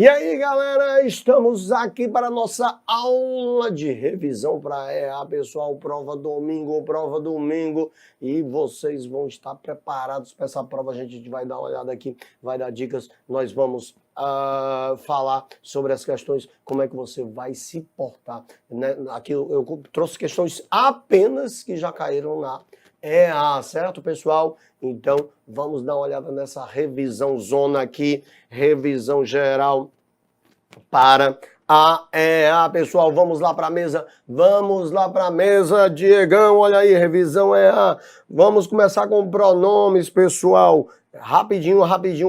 E aí, galera, estamos aqui para a nossa aula de revisão para EA, pessoal, prova domingo, e vocês vão estar preparados para essa prova. A gente vai dar uma olhada aqui, vai dar dicas, nós vamos falar sobre as questões, como é que você vai se portar, né? Aqui eu trouxe questões apenas que já caíram na EA, certo, pessoal? Então, vamos dar uma olhada nessa revisão zona aqui, revisão geral para a EA, pessoal. Vamos lá para a mesa, Diegão, olha aí, revisão EA. Vamos começar com pronomes, pessoal. Rapidinho,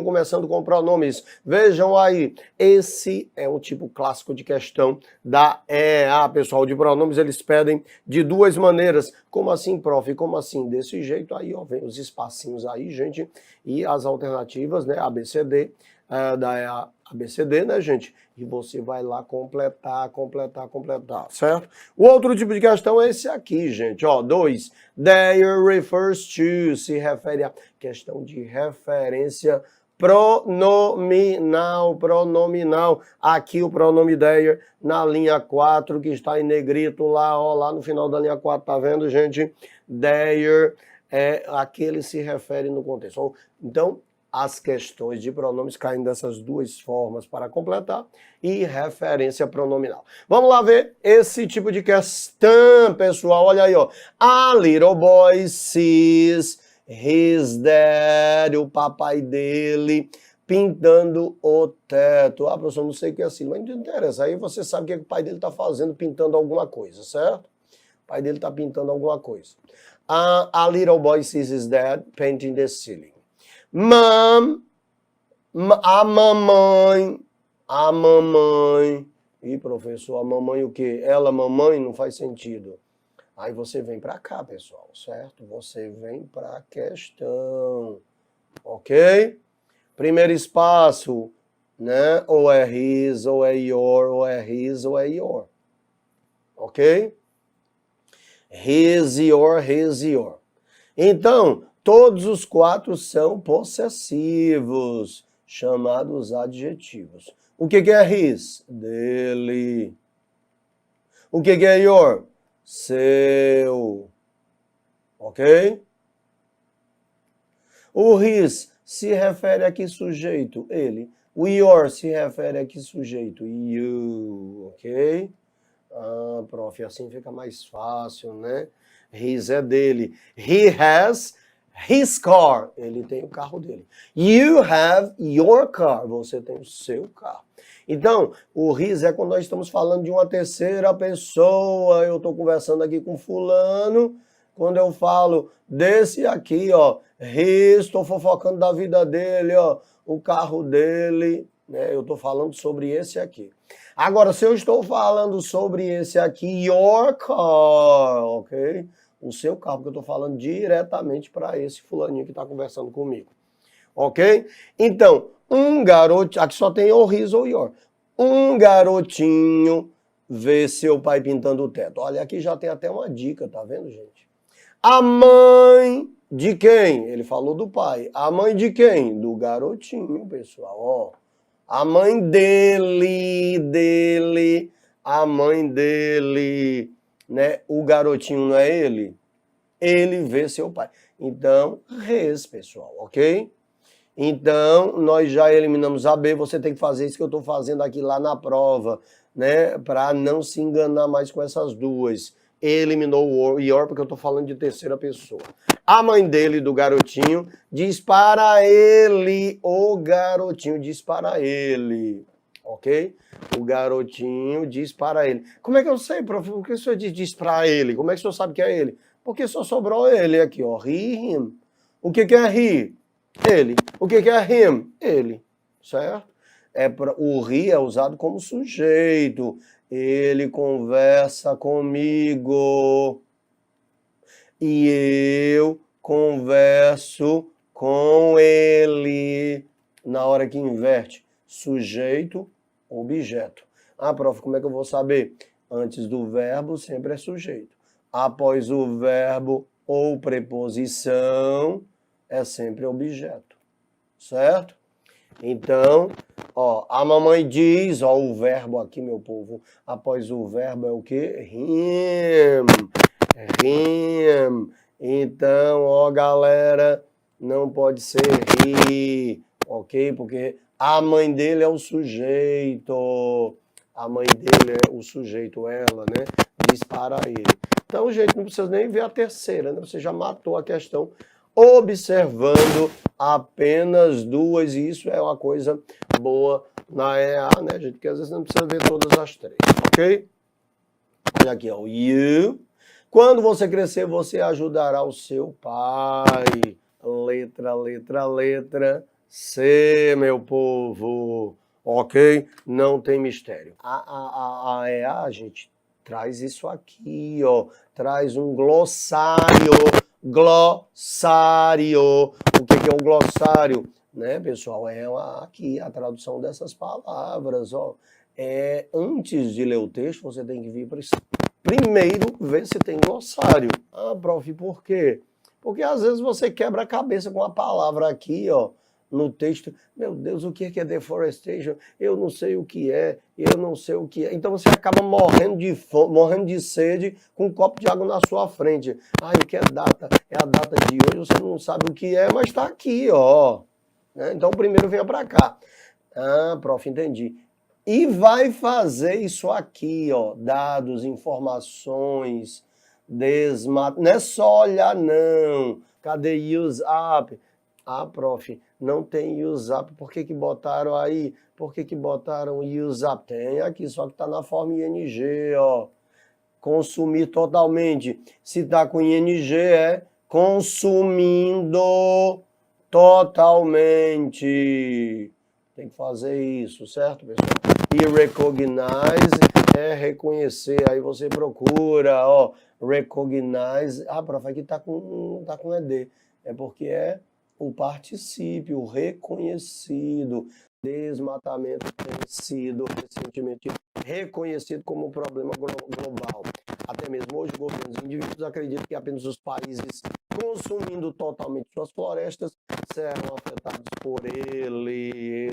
começando com pronomes. Vejam aí, esse é um tipo clássico de questão da EA, pessoal. De pronomes eles pedem de duas maneiras. Como assim, prof? Como assim? Desse jeito aí, ó, vem os espacinhos aí, gente, e as alternativas, né, ABCD, da EA, ABCD, né, gente? E você vai lá completar, certo? O outro tipo de questão é esse aqui, gente, ó, 2. There refers to, se refere a questão de referência pronominal. Aqui o pronome there na linha 4, que está em negrito lá, ó, lá no final da linha 4, tá vendo, gente? There é aquele se refere no contexto. Então, as questões de pronomes caem dessas duas formas para completar e referência pronominal. Vamos lá ver esse tipo de questão, pessoal. Olha aí, ó. A little boy sees his dad, o papai dele, pintando o teto. Ah, professor, não sei o que é assim, mas não interessa. Aí você sabe o que o pai dele está fazendo, pintando alguma coisa, certo? O pai dele está pintando alguma coisa. A little boy sees his dad painting the ceiling. A mamãe. Ih, professor, a mamãe o quê? Ela, mamãe, não faz sentido. Aí você vem para cá, pessoal, certo? Você vem para a questão, ok? Primeiro espaço, né? Ou é his, ou é your, ou é his, ou é your. Ok? His, your. Então, todos os quatro são possessivos, chamados adjetivos. O que é his? Dele. O que é your? Seu. Ok? O his se refere a que sujeito? Ele. O your se refere a que sujeito? You. Ok? Ah, prof, assim fica mais fácil, né? His é dele. He has his car. Ele tem o carro dele. You have your car. Você tem o seu carro. Então, o his é quando nós estamos falando de uma terceira pessoa. Eu estou conversando aqui com fulano. Quando eu falo desse aqui, ó, his, estou fofocando da vida dele, ó, o carro dele, né? Eu estou falando sobre esse aqui. Agora, se eu estou falando sobre esse aqui, your car, ok? O seu carro, porque eu estou falando diretamente para esse fulaninho que está conversando comigo, ok? Então, um garoto, aqui só tem o his ou your. Um garotinho vê seu pai pintando o teto. Olha, aqui já tem até uma dica, tá vendo, gente? A mãe de quem? Ele falou do pai. A mãe de quem? Do garotinho, pessoal, ó. A mãe dele, a mãe dele, né? O garotinho não é ele? Ele vê seu pai. Então, res, pessoal, ok? Então, nós já eliminamos a B, você tem que fazer isso que eu estou fazendo aqui lá na prova, né? Para não se enganar mais com essas duas. Eliminou o your, porque eu estou falando de terceira pessoa. A mãe dele, do garotinho, diz para ele. O garotinho diz para ele. Ok? O garotinho diz para ele. Como é que eu sei, prof? Por que o senhor diz para ele? Como é que o senhor sabe que é ele? Porque só sobrou ele aqui, ó. He, him. O que é he? Ele. O que é him? Ele. Certo? O he é usado como sujeito. Ele conversa comigo. E eu converso com ele. Na hora que inverte, sujeito, objeto. Ah, prof, como é que eu vou saber? Antes do verbo sempre é sujeito. Após o verbo ou preposição é sempre objeto. Certo? Então, ó, a mamãe diz, ó, o verbo aqui, meu povo, após o verbo é o quê? Him. Him. Então, ó, galera, não pode ser he, ok? Porque a mãe dele é o sujeito. A mãe dele é o sujeito, ela, né? Diz para ele. Então, gente, não precisa nem ver a terceira, né? Você já matou a questão observando apenas duas, e isso é uma coisa boa na EA, né, gente? Porque às vezes não precisa ver todas as três, ok? Olha aqui, ó, you. Quando você crescer, você ajudará o seu pai. Letra, letra, letra. C, meu povo. Ok? Não tem mistério. A EA, gente, traz isso aqui, ó. Traz um glossário. Glossário. O que é um glossário? Né, pessoal? É aqui a tradução dessas palavras, ó. Antes de ler o texto, você tem que vir para primeiro ver se tem glossário. Ah, prof, por quê? Porque às vezes você quebra a cabeça com a palavra aqui, ó, no texto. Meu Deus, o que é deforestation? Eu não sei o que é, eu não sei o que é. Então você acaba morrendo de fome, morrendo de sede, com um copo de água na sua frente. Ah, o que é data? É a data de hoje, você não sabe o que é, mas está aqui, ó. Então primeiro venha para cá. Ah, prof, entendi. E vai fazer isso aqui, ó, dados, informações, não é só olhar, não. Cadê use up? Ah, prof, não tem use up. Por que botaram aí? Por que botaram use up? Tem aqui, só que tá na forma ing, ó. Consumir totalmente. Se tá com ing, é consumindo totalmente. Tem que fazer isso, certo, pessoal? E recognize é reconhecer. Aí você procura, ó, recognize. Ah, prof, aqui tá com ED. É porque é o particípio reconhecido. Desmatamento tem sido recentemente reconhecido como um problema global. Até mesmo hoje, governos e indivíduos acreditam que apenas os países consumindo totalmente suas florestas serão afetados por ele,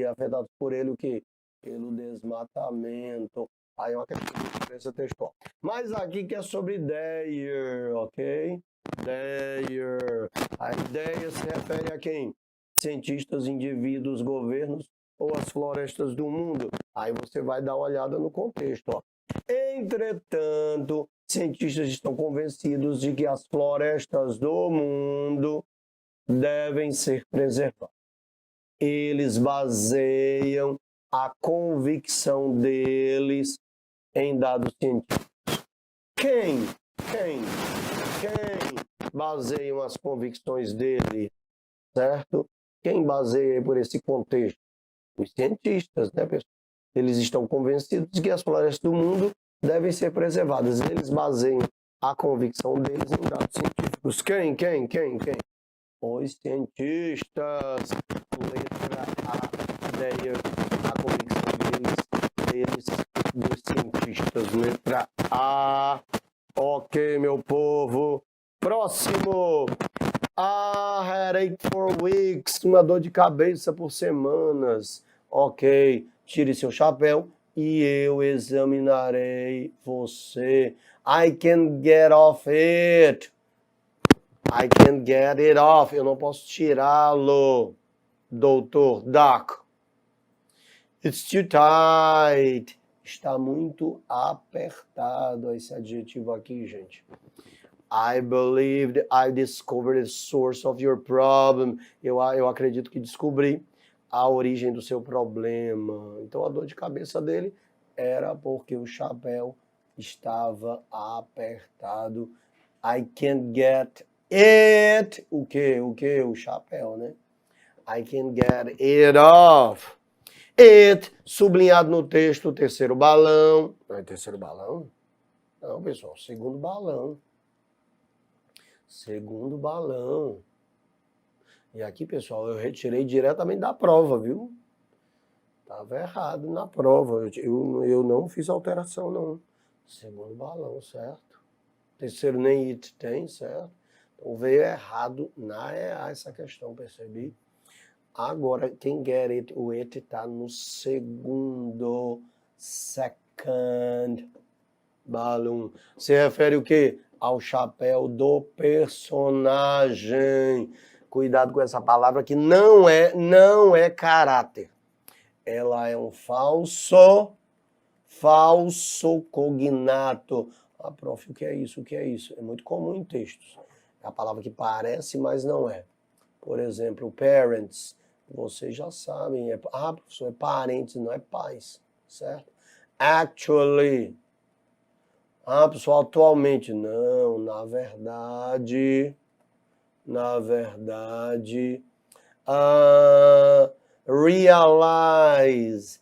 afetados por ele o quê? Pelo desmatamento. Aí é uma questão de diferença textual. Mas aqui que é sobre ideia, ok? Ideia. A ideia se refere a quem? Cientistas, indivíduos, governos ou as florestas do mundo. Aí você vai dar uma olhada no contexto, ó. Entretanto, cientistas estão convencidos de que as florestas do mundo devem ser preservadas. Eles baseiam a convicção deles em dados científicos. Quem baseiam as convicções dele, certo? Quem baseia por esse contexto? Os cientistas, né, pessoal? Eles estão convencidos de que as florestas do mundo devem ser preservadas. Eles baseiam a convicção deles em dados científicos. Quem? Os cientistas. Letra A, ideia, a convicção deles, dos cientistas. Letra A. Ok, meu povo. Próximo. Headache for weeks. Uma dor de cabeça por semanas. Ok, tire seu chapéu e eu examinarei você. I can get off it. I can get it off. Eu não posso tirá-lo, doutor Doc. It's too tight. Está muito apertado esse adjetivo aqui, gente. I believed I discovered the source of your problem. Eu acredito que descobri a origem do seu problema. Então a dor de cabeça dele era porque o chapéu estava apertado. I can't get it. O quê? O chapéu, né? I can't get it off. It, sublinhado no texto, terceiro balão. Não é terceiro balão? Não, pessoal, segundo balão. Segundo balão. E aqui, pessoal, eu retirei diretamente da prova, viu? Estava errado na prova. Eu não fiz alteração, não. Segundo balão, certo? Terceiro nem it tem, certo? Então veio errado na EA essa questão, percebi? Agora, quem get it, o it está no segundo, second balloon. Se refere o quê? Ao chapéu do personagem. Cuidado com essa palavra que não é caráter. Ela é um falso cognato. Ah, prof, o que é isso? O que é isso? É muito comum em textos. É a palavra que parece, mas não é. Por exemplo, parents. Vocês já sabem. Professor, é parentes, não é pais. Certo? Actually. Pessoal, atualmente. Não, na verdade. Realize.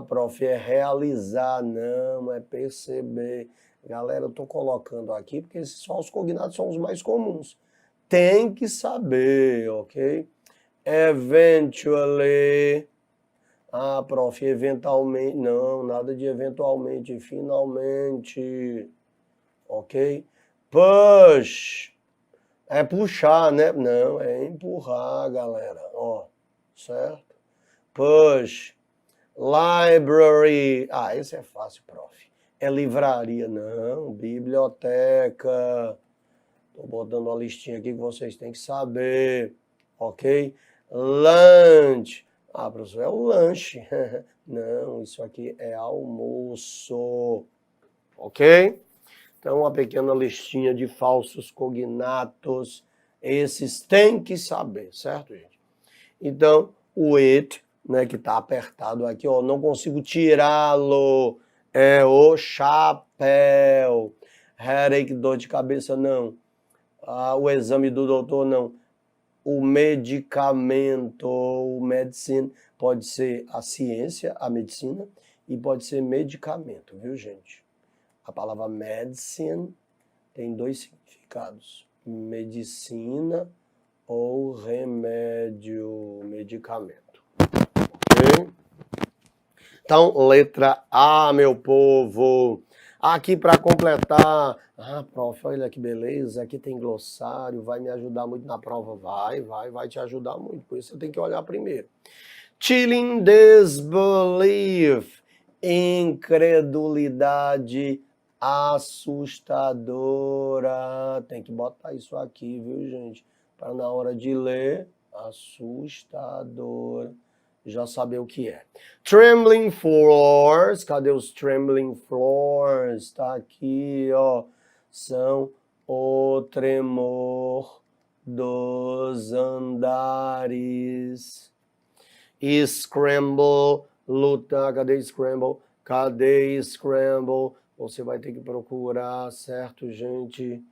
Prof, é realizar. Não, é perceber. Galera, eu estou colocando aqui porque esses falsos cognatos são os mais comuns. Tem que saber, ok? Eventually. Prof, eventualmente. Não, nada de eventualmente. Finalmente. Ok? Push. É puxar, né? Não, é empurrar, galera. Ó, certo? Push. Library. Esse é fácil, prof. É livraria. Não, biblioteca. Tô botando uma listinha aqui que vocês têm que saber. Ok? Lunch. Professor, é o lanche. Não, isso aqui é almoço. Ok? Então, uma pequena listinha de falsos cognatos. Esses tem que saber, certo, gente? Então, o it, né, que está apertado aqui, ó, não consigo tirá-lo. É o chapéu. Headache, dor de cabeça, não. O exame do doutor, não. O medicamento, o medicine, pode ser a ciência, a medicina, e pode ser medicamento, viu, gente? A palavra medicine tem dois significados. Medicina ou remédio, medicamento. Ok? Então, letra A, meu povo. Aqui para completar. Prof, olha que beleza. Aqui tem glossário. Vai me ajudar muito na prova? Vai te ajudar muito. Por isso você tem que olhar primeiro. Chilling disbelief. Incredulidade assustadora. Tem que botar isso aqui, viu, gente? Para na hora de ler, assustadora. Já saber o que é. Trembling floors. Cadê os trembling floors? Tá aqui, ó. São o tremor dos andares. Scramble. Lutar. Cadê scramble? Cadê scramble? Você vai ter que procurar, certo, gente?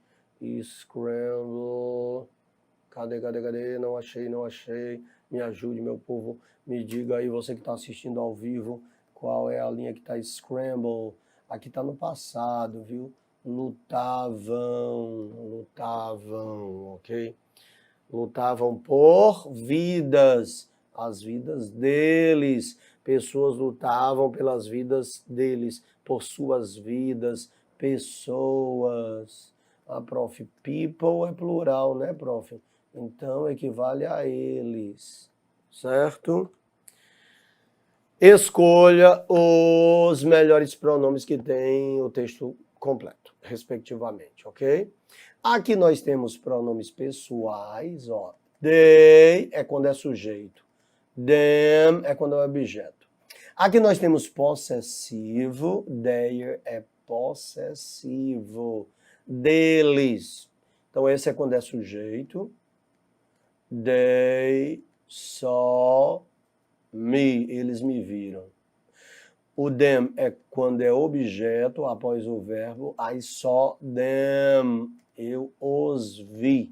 Scramble. Cadê? Não achei. Me ajude, meu povo. Me diga aí, você que está assistindo ao vivo, qual é a linha que está scramble. Aqui está no passado, viu? Lutavam, ok? Lutavam por vidas, as vidas deles. Pessoas lutavam pelas vidas deles, por suas vidas, pessoas. Prof, people é plural, né, prof? Então, equivale a eles, certo? Escolha os melhores pronomes que tem o texto completo, respectivamente, ok? Aqui nós temos pronomes pessoais, ó. They é quando é sujeito. Them é quando é objeto. Aqui nós temos possessivo. Their é possessivo. Deles. Então, esse é quando é sujeito. They saw me. Eles me viram. O them é quando é objeto, após o verbo. I saw them. Eu os vi.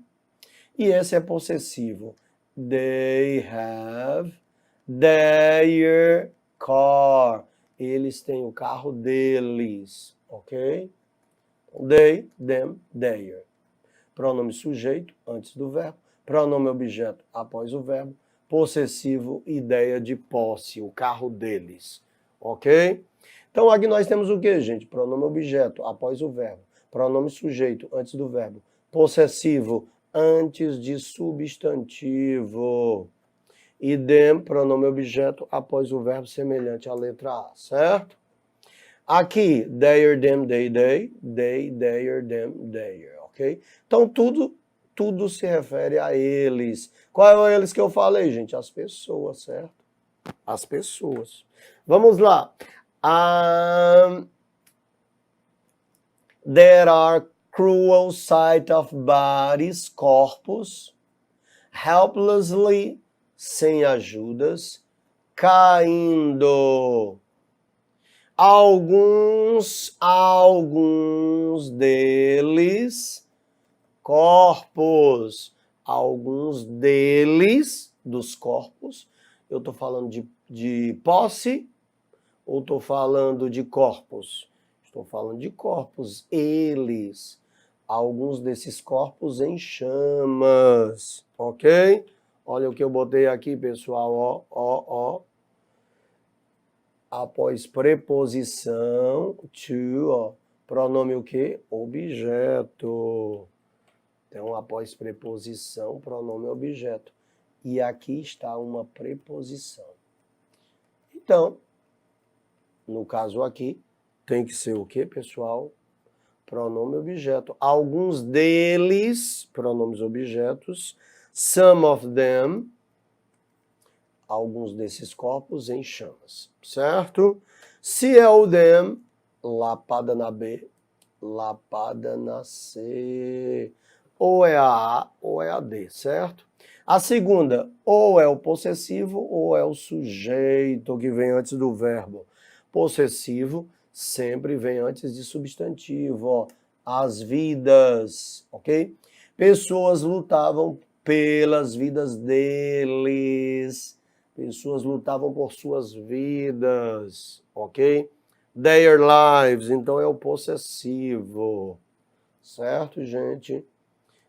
E esse é possessivo. They have their car. Eles têm o carro deles. Ok? They, them, their. Pronome sujeito, antes do verbo. Pronome objeto, após o verbo. Possessivo, ideia de posse, o carro deles. Ok? Então, aqui nós temos o que, gente? Pronome objeto, após o verbo. Pronome sujeito, antes do verbo. Possessivo, antes de substantivo. e them, pronome objeto, após o verbo semelhante à letra A, certo? Aqui, their, them, they, their, them, their, ok? Então, tudo se refere a eles. Qual é eles que eu falei, gente? As pessoas, certo? As pessoas. Vamos lá. There are cruel sight of bodies, corpos, helplessly, sem ajudas, caindo. Alguns deles, corpos, alguns deles, dos corpos, eu estou falando de posse ou estou falando de corpos? Estou falando de corpos, eles, alguns desses corpos em chamas, ok? Olha o que eu botei aqui, pessoal, ó. Após preposição, to, ó, pronome o quê? Objeto. Então, após preposição, pronome objeto. E aqui está uma preposição. Então, no caso aqui, tem que ser o quê, pessoal? Pronome objeto. Alguns deles, pronomes objetos, some of them, alguns desses corpos em chamas, certo? Se é o them, lapada na B, lapada na C. Ou é a A ou é a D, certo? A segunda, ou é o possessivo ou é o sujeito que vem antes do verbo. Possessivo sempre vem antes de substantivo, ó. As vidas, ok? Pessoas lutavam pelas vidas deles. Pessoas lutavam por suas vidas, ok? Their lives, então é o possessivo, certo, gente?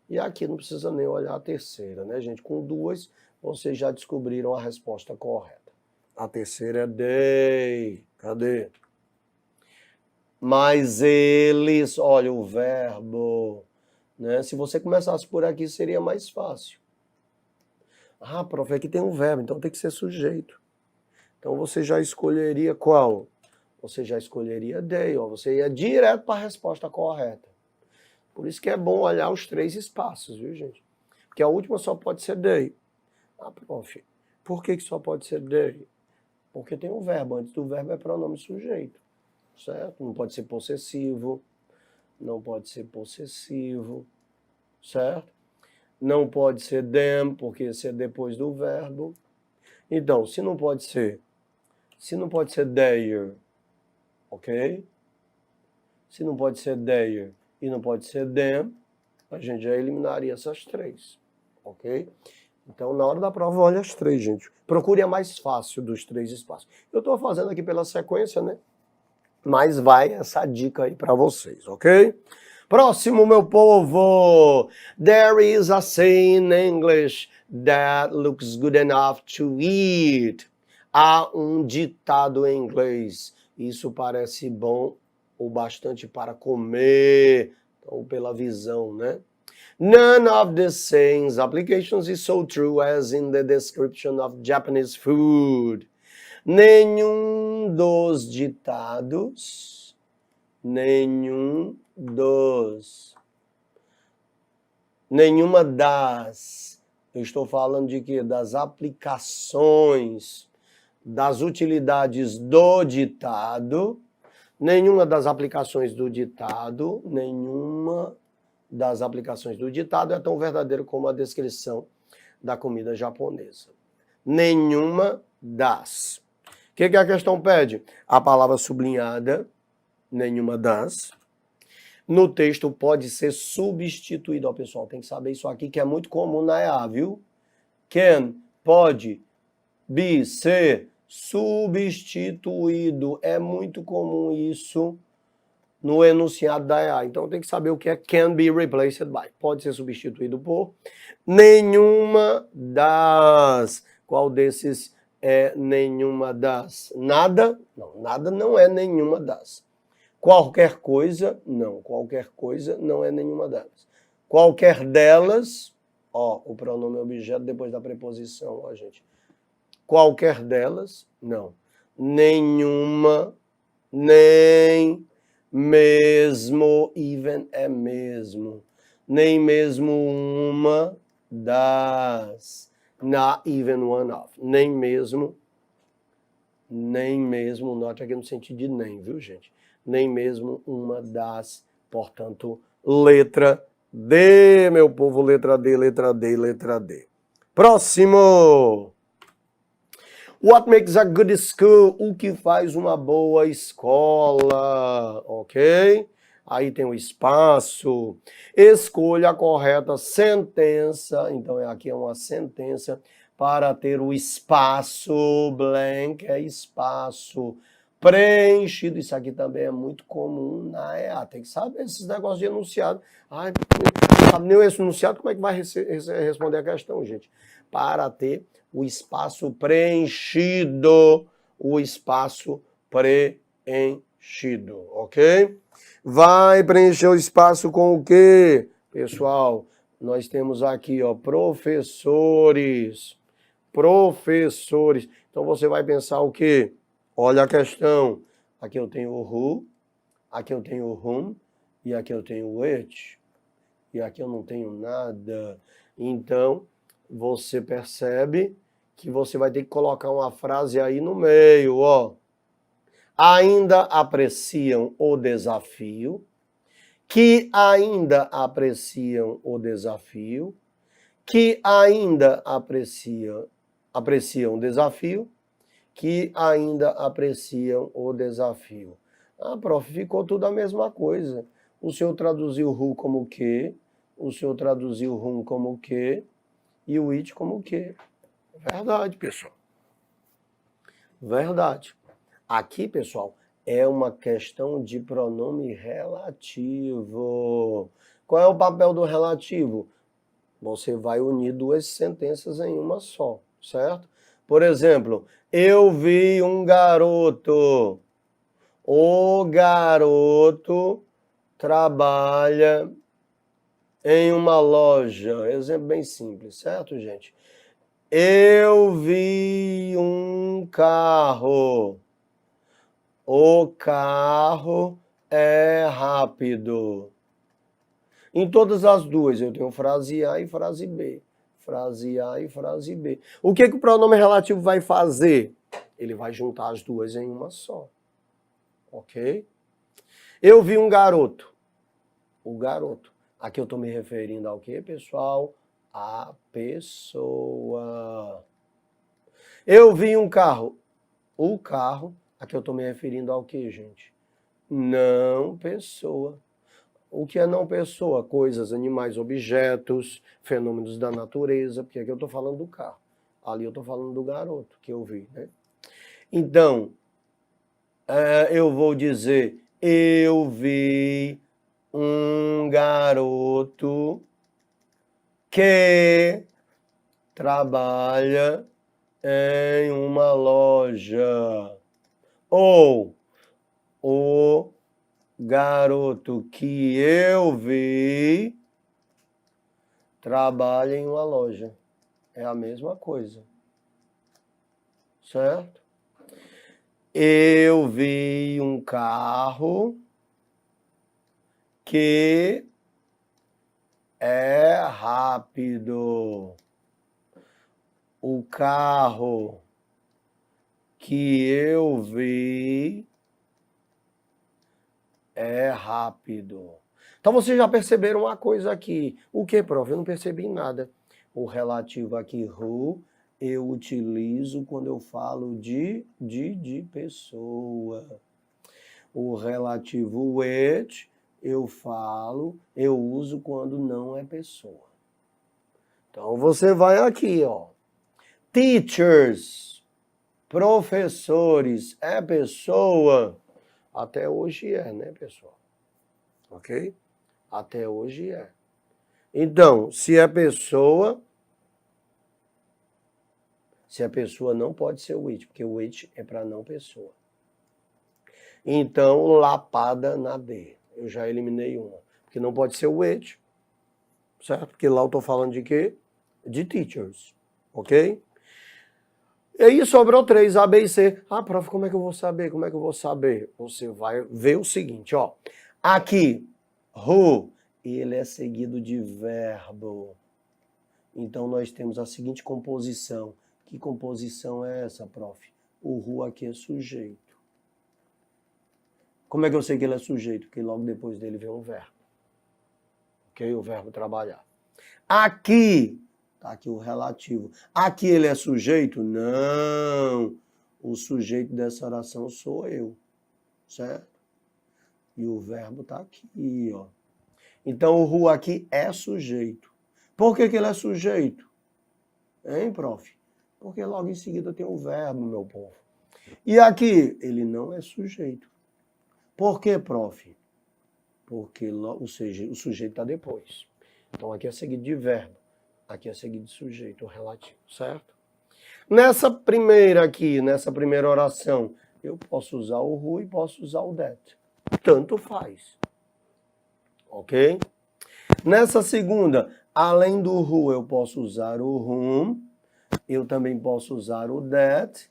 E aqui não precisa nem olhar a terceira, né, gente? Com duas, vocês já descobriram a resposta correta. A terceira é they. Cadê? Mas eles, olha o verbo, né? Se você começasse por aqui, seria mais fácil. Ah, prof, aqui tem um verbo, então tem que ser sujeito. Então você já escolheria qual? Você já escolheria they, ó. Você ia direto para a resposta correta. Por isso que é bom olhar os 3 espaços, viu, gente? Porque a última só pode ser they. Ah, prof, por que só pode ser they? Porque tem um verbo, antes do verbo é pronome sujeito, certo? Não pode ser possessivo, certo? Não pode ser them, porque esse é depois do verbo. Então, se não pode ser their, ok? Se não pode ser their e não pode ser them, a gente já eliminaria essas 3, ok? Então, na hora da prova, olha as 3, gente. Procure a mais fácil dos 3 espaços. Eu estou fazendo aqui pela sequência, né? Mas vai essa dica aí para vocês, ok? Próximo, meu povo. There is a saying in English that looks good enough to eat. Há um ditado em inglês. Isso parece bom o bastante para comer. Então, pela visão, né? None of the sayings applications is so true as in the description of Japanese food. Nenhuma das, eu estou falando de quê? Das aplicações, das utilidades do ditado, nenhuma das aplicações do ditado é tão verdadeira como a descrição da comida japonesa. Nenhuma das. O que a questão pede? A palavra sublinhada, nenhuma das. No texto pode ser substituído. Ó, pessoal, tem que saber isso aqui que é muito comum na EA, viu? Can, pode, be, ser substituído. É muito comum isso no enunciado da EA. Então tem que saber o que é can be replaced by. Pode ser substituído por nenhuma das. Qual desses é nenhuma das? Nada? Não, nada não é nenhuma das. Qualquer coisa? Não, qualquer coisa não é nenhuma delas. Qualquer delas, ó, o pronome objeto depois da preposição, ó, gente. Qualquer delas? Não. Nenhuma, nem mesmo, even é mesmo, nem mesmo uma das, not even one of, nem mesmo, not aqui no sentido de nem, viu gente? Nem mesmo uma das, portanto, letra D, meu povo, letra D, letra D, letra D. Próximo! What makes a good school? O que faz uma boa escola, ok? Aí tem o espaço. Escolha a correta sentença. Então, aqui é uma sentença para ter o espaço blank, é espaço preenchido. Isso aqui também é muito comum na EA. Tem que saber esses negócios de enunciado. Ai, não sabe nem esse enunciado, como é que vai responder a questão, gente? Para ter o espaço preenchido, ok? Vai preencher o espaço com o quê? Pessoal, nós temos aqui, ó, professores. Então você vai pensar o quê? Olha a questão. Aqui eu tenho o who, aqui eu tenho o whom, e aqui eu tenho o which. E aqui eu não tenho nada. Então, você percebe que você vai ter que colocar uma frase aí no meio, ó. Ainda apreciam o desafio, que ainda apreciam o desafio, que ainda apreciam o desafio, que ainda apreciam o desafio. Ah, prof, ficou tudo a mesma coisa. O senhor traduziu who como o quê? O senhor traduziu whom como o quê? E o it como o quê? Verdade, pessoal. Verdade. Aqui, pessoal, é uma questão de pronome relativo. Qual é o papel do relativo? Você vai unir duas sentenças em uma só, certo? Por exemplo, eu vi um garoto. O garoto trabalha em uma loja. Exemplo bem simples, certo, gente? Eu vi um carro. O carro é rápido. Em todas as duas, eu tenho frase A e frase B. Frase A e frase B. O que o pronome relativo vai fazer? Ele vai juntar as duas em uma só. Ok? Eu vi um garoto. O garoto. Aqui eu estou me referindo ao quê, pessoal? A pessoa. Eu vi um carro. O carro. Aqui eu estou me referindo ao quê, gente? Não pessoa. O que é não pessoa? Coisas, animais, objetos, fenômenos da natureza. Porque aqui eu estou falando do carro. Ali eu estou falando do garoto que eu vi, né? Então, eu vou dizer, eu vi um garoto que trabalha em uma loja. Ou o garoto que eu vi trabalha em uma loja. É a mesma coisa. Certo? Eu vi um carro que é rápido. O carro que eu vi é rápido. Então vocês já perceberam uma coisa aqui. O que, prof? Eu não percebi nada. O relativo aqui, who, eu utilizo quando eu falo de pessoa. O relativo which, eu uso quando não é pessoa. Então você vai aqui, ó. Teachers, professores, é pessoa? Até hoje é, né, pessoal? Ok? Até hoje é. Então, se é pessoa não pode ser which, porque o which é para não pessoa. Então, lapada na D. Eu já eliminei uma. Porque não pode ser o which, certo? Porque lá eu estou falando de quê? De teachers, ok? E aí sobrou 3, A, B e C. Ah, prof, como é que eu vou saber? Como é que eu vou saber? Você vai ver o seguinte, ó. Aqui, who, ele é seguido de verbo. Então, nós temos a seguinte composição. Que composição é essa, prof? O who aqui é sujeito. Como é que eu sei que ele é sujeito? Porque logo depois dele vem um verbo. Ok? O verbo trabalhar. Aqui, tá aqui o relativo. Aqui ele é sujeito? Não. O sujeito dessa oração sou eu. Certo? E o verbo tá aqui, ó. Então, o who aqui é sujeito. Por que ele é sujeito? Hein, prof? Porque logo em seguida tem o verbo, meu povo. E aqui, ele não é sujeito. Por que, prof? Porque o sujeito está depois. Então, aqui é seguido de verbo. Aqui é seguido de sujeito, o relativo, certo? Nessa primeira oração, eu posso usar o who e posso usar o that. Tanto faz. Ok? Nessa segunda, além do who, eu posso usar o whom, eu também posso usar o that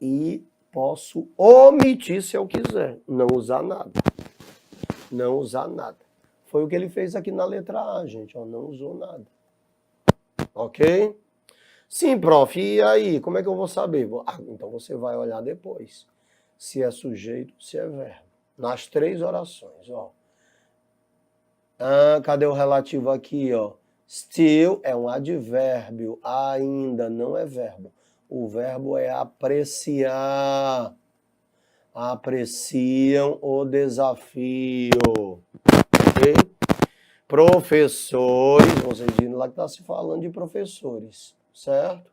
e posso omitir se eu quiser, não usar nada. Não usar nada. Foi o que ele fez aqui na letra A, gente, ó, não usou nada. Ok? Sim, prof, e aí, como é que eu vou saber? Então você vai olhar depois, se é sujeito, se é verbo. Nas 3 orações, ó. Cadê o relativo aqui, ó? Still é um advérbio, ainda não é verbo. O verbo é apreciar. Apreciam o desafio. Ok? Professores, vocês viram lá que está se falando de professores, certo?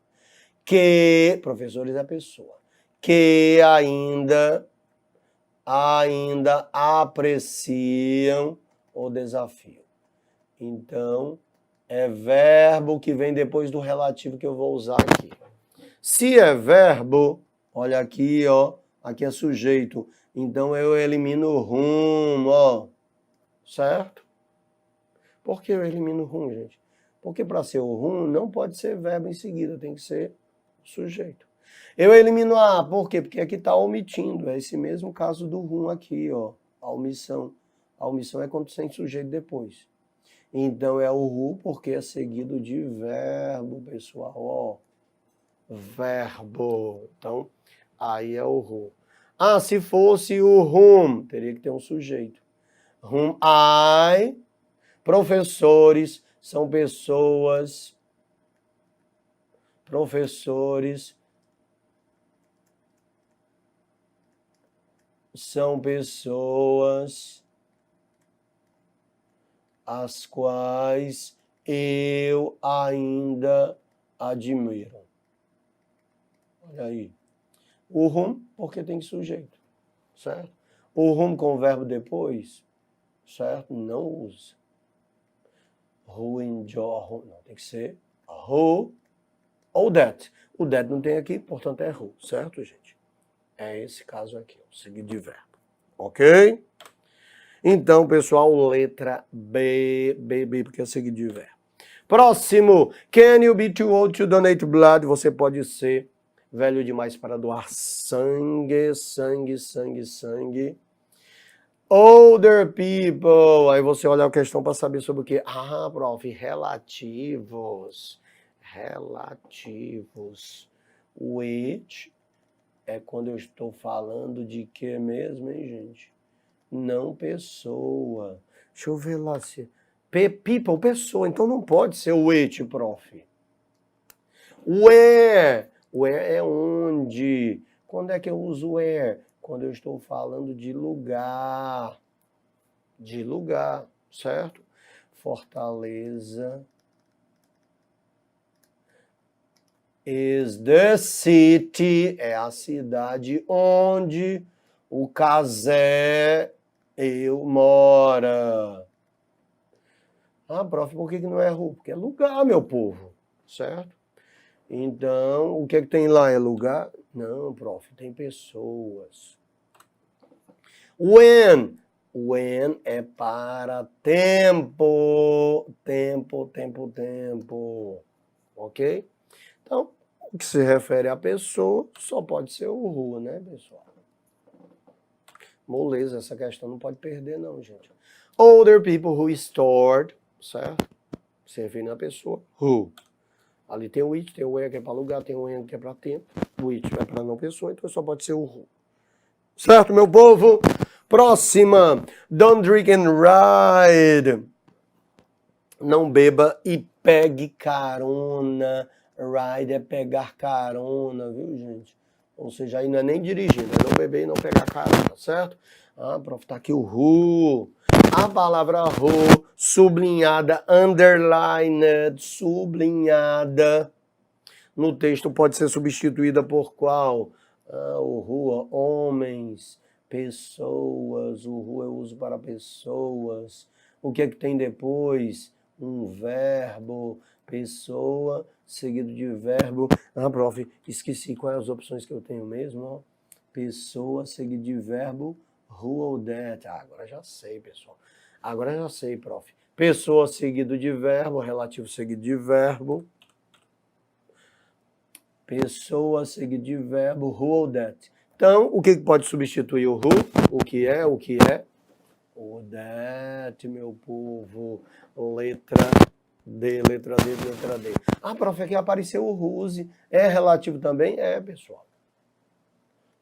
Que, professores é pessoa, que ainda apreciam o desafio. Então, é verbo que vem depois do relativo que eu vou usar aqui. Se é verbo, olha aqui, ó, aqui é sujeito. Então, eu elimino o whom, ó, certo? Por que eu elimino o whom, gente? Porque para ser o whom não pode ser verbo em seguida, tem que ser sujeito. Eu elimino a por quê? Porque aqui está omitindo, é esse mesmo caso do whom aqui, ó, a omissão. A omissão é quando tem sujeito depois. Então é o who porque é seguido de verbo, pessoal, ó. Verbo. Então, aí é o who. Se fosse o whom, teria que ter um sujeito. Whom I, professores, são pessoas, as quais eu ainda admiro. Olha aí. O whom, porque tem sujeito, certo? O whom com o verbo depois, certo? Não usa. Who enjoy, não, tem que ser who ou that. O that não tem aqui, portanto é who, certo, gente? É esse caso aqui, ó, seguido de verbo. Ok? Então, pessoal, letra B, porque é seguido de verbo. Próximo. Can you be too old to donate blood? Você pode ser velho demais para doar sangue. Older people. Aí você olha a questão para saber sobre o quê? Prof, relativos. Which é quando eu estou falando de que mesmo, hein, gente? Não pessoa. Deixa eu ver lá se... People, pessoa. Então não pode ser which, prof. Where. Where é onde. Quando é que eu uso where? Quando eu estou falando de lugar. De lugar, certo? Fortaleza is the city. É a cidade onde o Cazé eu mora. Prof, por que não é rua? Porque é lugar, meu povo, certo? Então, o que é que tem lá? É lugar? Não, prof, tem pessoas. When é para tempo. Ok? Então, O que se refere à pessoa só pode ser o who, né, pessoal? Moleza, essa questão não pode perder não, gente. Older people who stored, certo? Se refere à pessoa, who. Ali tem o it, tem o where que é para lugar, tem o and que é para tempo. O it é para não pessoa, então só pode ser o who. Certo, meu povo? Próxima. Don't drink and ride. Não beba e pegue carona. Ride é pegar carona, viu, gente? Ou seja, aí não é nem dirigindo, é não beber e não pegar carona, certo? Ah, prof, tá aqui o who. A palavra who, sublinhada, underlined, sublinhada, no texto pode ser substituída por qual? O who, homens, pessoas, o who eu uso para pessoas. O que é que tem depois? Um verbo, pessoa, seguido de verbo. Ah, prof, esqueci quais as opções que eu tenho mesmo, ó. Pessoa, seguido de verbo, who ou that. Ah, agora já sei, pessoal. Agora já sei, prof. Pessoa, seguido de verbo, relativo, seguido de verbo. Pessoa, seguido de verbo, who ou that. Então, o que pode substituir o who? O que é? O O that, meu povo. Letra D, letra D, letra D. Ah, prof, aqui apareceu o whose. É relativo também? É, pessoal.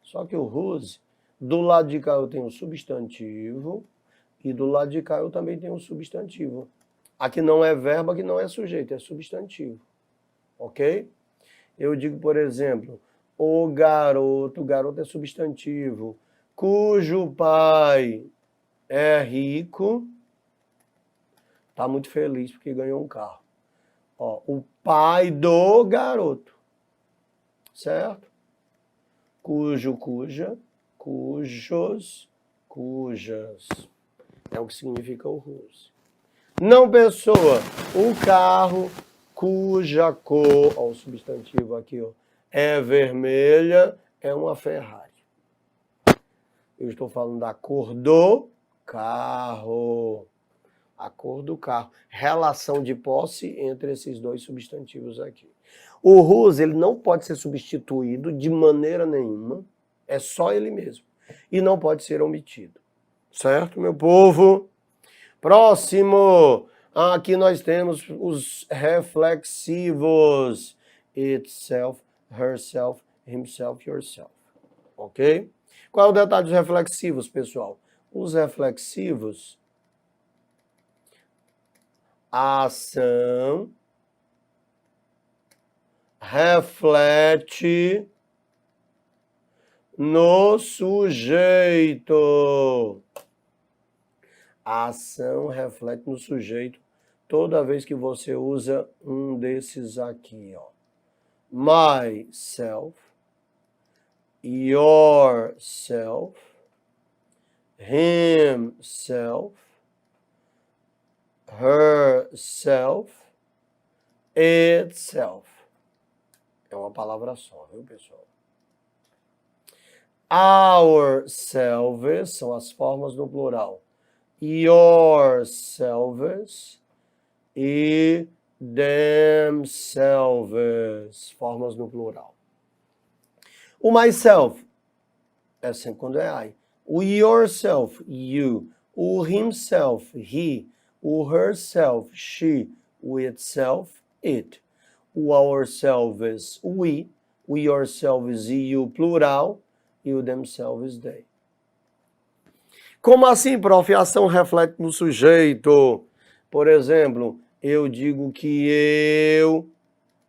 Só que o whose, do lado de cá eu tenho o substantivo e do lado de cá eu também tenho o substantivo. Aqui não é verbo, aqui não é sujeito, é substantivo. Ok? Eu digo, por exemplo, o garoto é substantivo, cujo pai é rico, está muito feliz porque ganhou um carro. Ó, o pai do garoto, certo? Cujo, cuja, cujos, cujas. É o que significa o whose. Não pessoa, o carro cuja cor, ó, o substantivo aqui, ó, é vermelha, é uma Ferrari. Eu estou falando da cor do carro. A cor do carro. Relação de posse entre esses dois substantivos aqui. O whose, ele não pode ser substituído de maneira nenhuma. É só ele mesmo. E não pode ser omitido. Certo, meu povo? Próximo. Aqui nós temos os reflexivos. Itself, herself, himself, yourself. Ok? Qual é o detalhe dos reflexivos, pessoal? Os reflexivos, a ação reflete no sujeito. A ação reflete no sujeito toda vez que você usa um desses aqui, ó. Myself, yourself, himself, herself, itself. É uma palavra só, viu, pessoal? Ourselves são as formas no plural. Yourselves e themselves, formas no plural. O myself é sempre quando é I. O yourself, you. O himself, he. O herself, she. O itself, it. O ourselves, we. O yourselves e you, plural. E o themselves, they. Como assim, prof? A ação reflete no sujeito. Por exemplo, eu digo que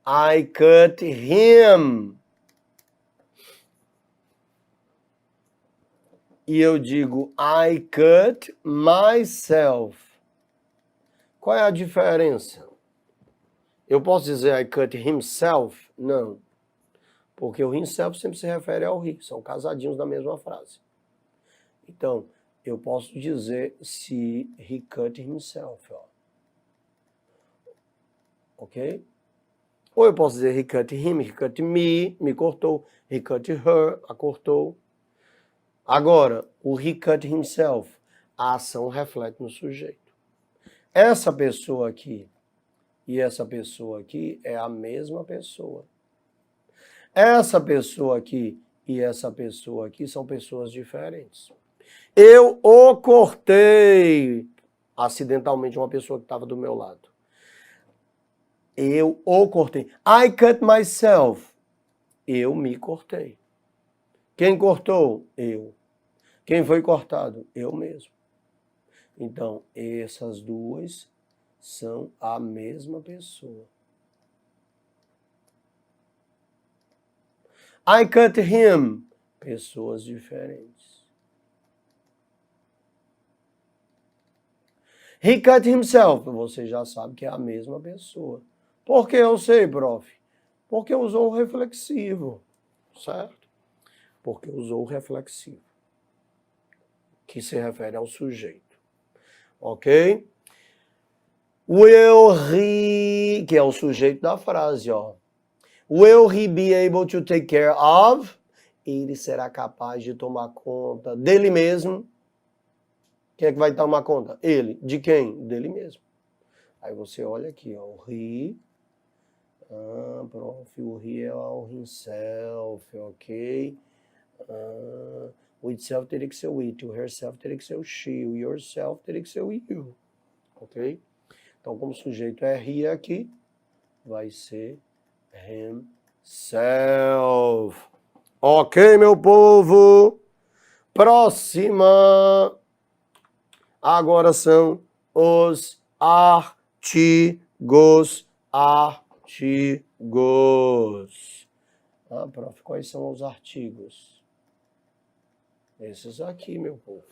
I cut him. E eu digo I cut myself. Qual é a diferença? Eu posso dizer I cut himself? Não. Porque o himself sempre se refere ao he. São casadinhos da mesma frase. Então, eu posso dizer se he cut himself. Ó. Ok? Ou eu posso dizer he cut him, he cut me cortou. He cut her, a cortou. Agora, o he cut himself, a ação reflete no sujeito. Essa pessoa aqui e essa pessoa aqui é a mesma pessoa. Essa pessoa aqui e essa pessoa aqui são pessoas diferentes. Eu o cortei acidentalmente uma pessoa que estava do meu lado. Eu o cortei. I cut myself. Eu me cortei. Quem cortou? Eu. Quem foi cortado? Eu mesmo. Então, essas duas são a mesma pessoa. I cut him. Pessoas diferentes. He cut himself. Você já sabe que é a mesma pessoa. Por que eu sei, prof? Porque usou o reflexivo, certo? Porque usou o reflexivo, que se refere ao sujeito, ok? Will he, que é o sujeito da frase, ó. Will he be able to take care of? Ele será capaz de tomar conta dele mesmo. Quem é que vai tomar conta? Ele. De quem? Dele mesmo. Aí você olha aqui, ó, o he. Prof, o he é o himself, ok? O itself teria que ser o it, o herself teria que ser o she, o yourself teria que ser o you, ok? Então, como o sujeito é he aqui, vai ser himself. Ok, meu povo? Próxima. Agora são os artigos. Artigos. Prof, quais são os artigos? Esses aqui, meu povo.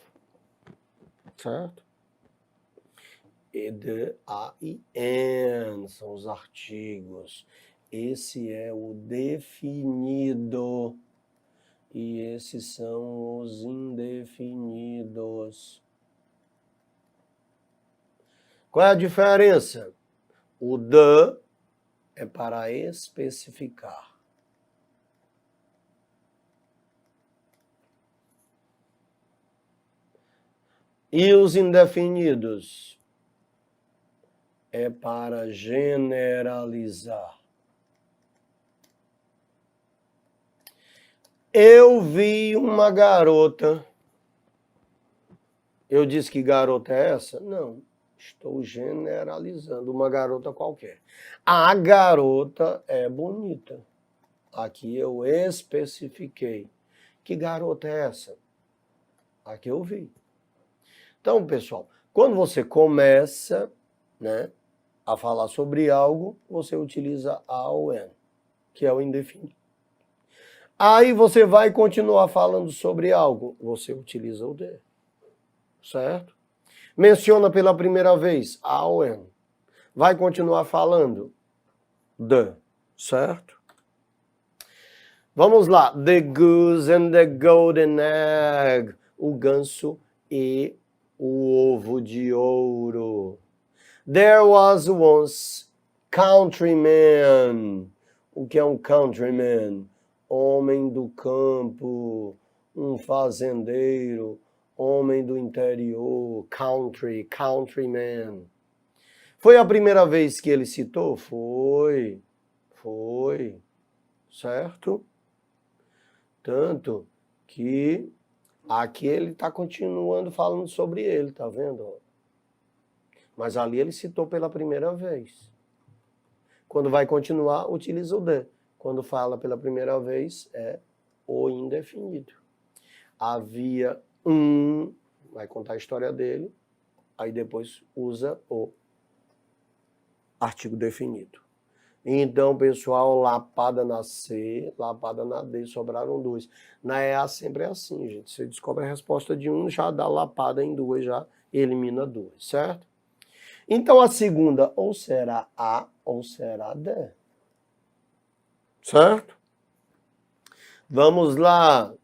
Certo? E, the, a e an são os artigos. Esse é o definido. E esses são os indefinidos. Qual é a diferença? O the é para especificar. E os indefinidos é para generalizar. Eu vi uma garota. Eu disse que garota é essa? Não, estou generalizando uma garota qualquer. A garota é bonita. Aqui eu especifiquei. Que garota é essa? Aqui eu vi. Então, pessoal, quando você começa, né, a falar sobre algo, você utiliza a ou an, que é o indefinido. Aí você vai continuar falando sobre algo, você utiliza o the, certo? Menciona pela primeira vez a ou an. Vai continuar falando the, certo? Vamos lá. The goose and the golden egg. O ganso e o ovo de ouro. There was once countryman. O que é um countryman? Homem do campo, um fazendeiro, homem do interior, countryman. Foi a primeira vez que ele citou? Foi, certo? Tanto que aqui ele está continuando falando sobre ele, tá vendo? Mas ali ele citou pela primeira vez. Quando vai continuar, utiliza o the. Quando fala pela primeira vez, é o indefinido. Havia um, vai contar a história dele, aí depois usa o artigo definido. Então, pessoal, lapada na C, lapada na D, sobraram duas. Na EA sempre é assim, gente. Você descobre a resposta de um, já dá lapada em duas, já elimina duas, certo? Então, a segunda, ou será A ou será D. Certo? Vamos lá.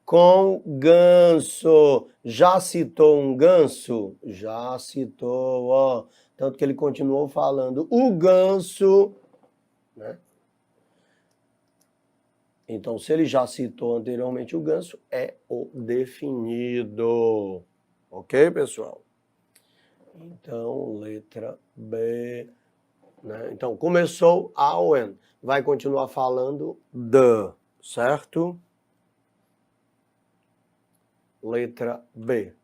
Com ganso. Já citou um ganso? Já citou, ó. Tanto que ele continuou falando. O ganso, né? Então, se ele já citou anteriormente o ganso, é o definido. Ok, pessoal? Então, letra B. né? Então, começou a ou an. Vai continuar falando the, certo? Letra B.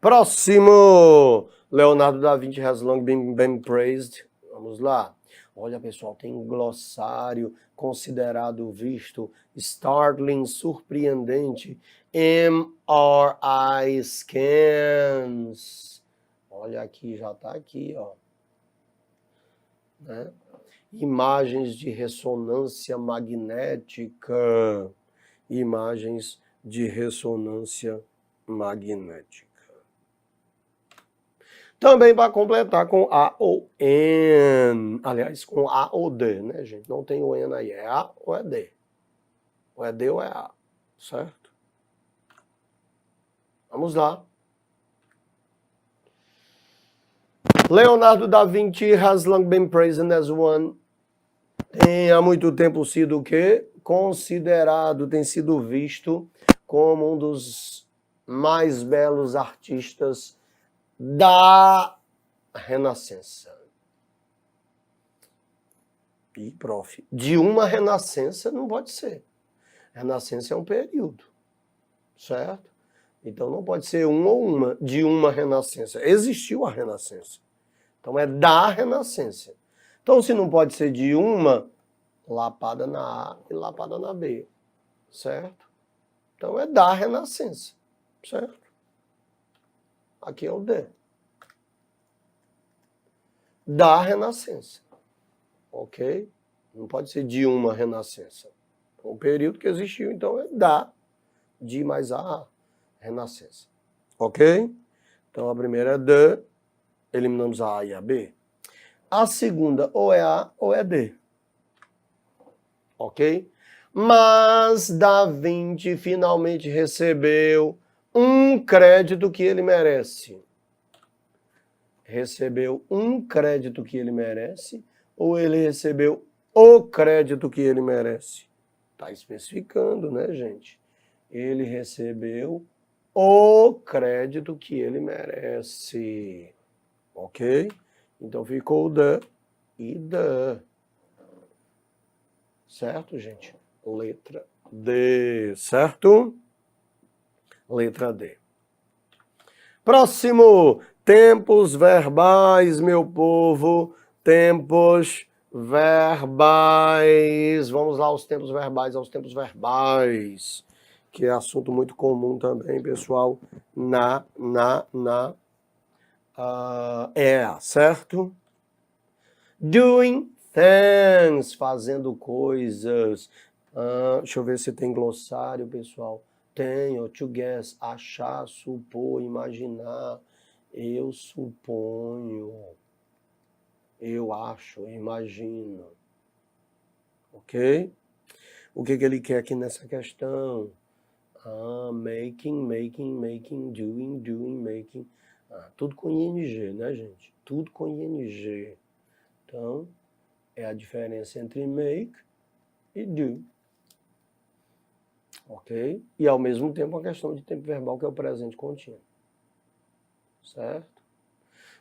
Próximo! Leonardo da Vinci has long been praised. Vamos lá. Olha, pessoal, tem um glossário considerado visto, startling, surpreendente, MRI scans. Olha aqui, já está aqui, ó. Né? Imagens de ressonância magnética. Imagens de ressonância magnética. Também para completar com A ou N. Aliás, com A ou D, né, gente? Não tem o N aí. É A ou é D? Ou é D ou é A, certo? Vamos lá. Leonardo da Vinci has long been praised as one. Tem há muito tempo sido o quê? Considerado, tem sido visto como um dos mais belos artistas da Renascença. E, prof, de uma renascença não pode ser. Renascença é um período, certo? Então não pode ser um ou uma, de uma renascença. Existiu a renascença. Então é da renascença. Então se não pode ser de uma, lapada na A e lapada na B, certo? Então é da renascença, certo? Aqui é o D. Da renascença, ok? Não pode ser de uma renascença. Um período que existiu, então é da, de mais a renascença, ok? Então a primeira é D, eliminamos a A e a B. A segunda ou é A ou é D, ok? Mas Da Vinci finalmente recebeu um crédito que ele merece. Recebeu um crédito que ele merece ou ele recebeu o crédito que ele merece? Está especificando, né, gente? Ele recebeu o crédito que ele merece. Ok? Então ficou the e the. Certo, gente? Letra D, certo? Letra D. Próximo, tempos verbais, meu povo. Tempos verbais. Vamos lá aos tempos verbais, que é assunto muito comum também, pessoal, certo? Doing things, fazendo coisas. Deixa eu ver se tem glossário, pessoal. Tem, to guess, achar, supor, imaginar. Eu suponho. Eu acho, imagino. Ok? O que ele quer aqui nessa questão? Making, doing, making. Tudo com ing, né, gente? Tudo com ing. Então, é a diferença entre make e do. Ok? E ao mesmo tempo a questão de tempo verbal, que é o presente contínuo. Certo?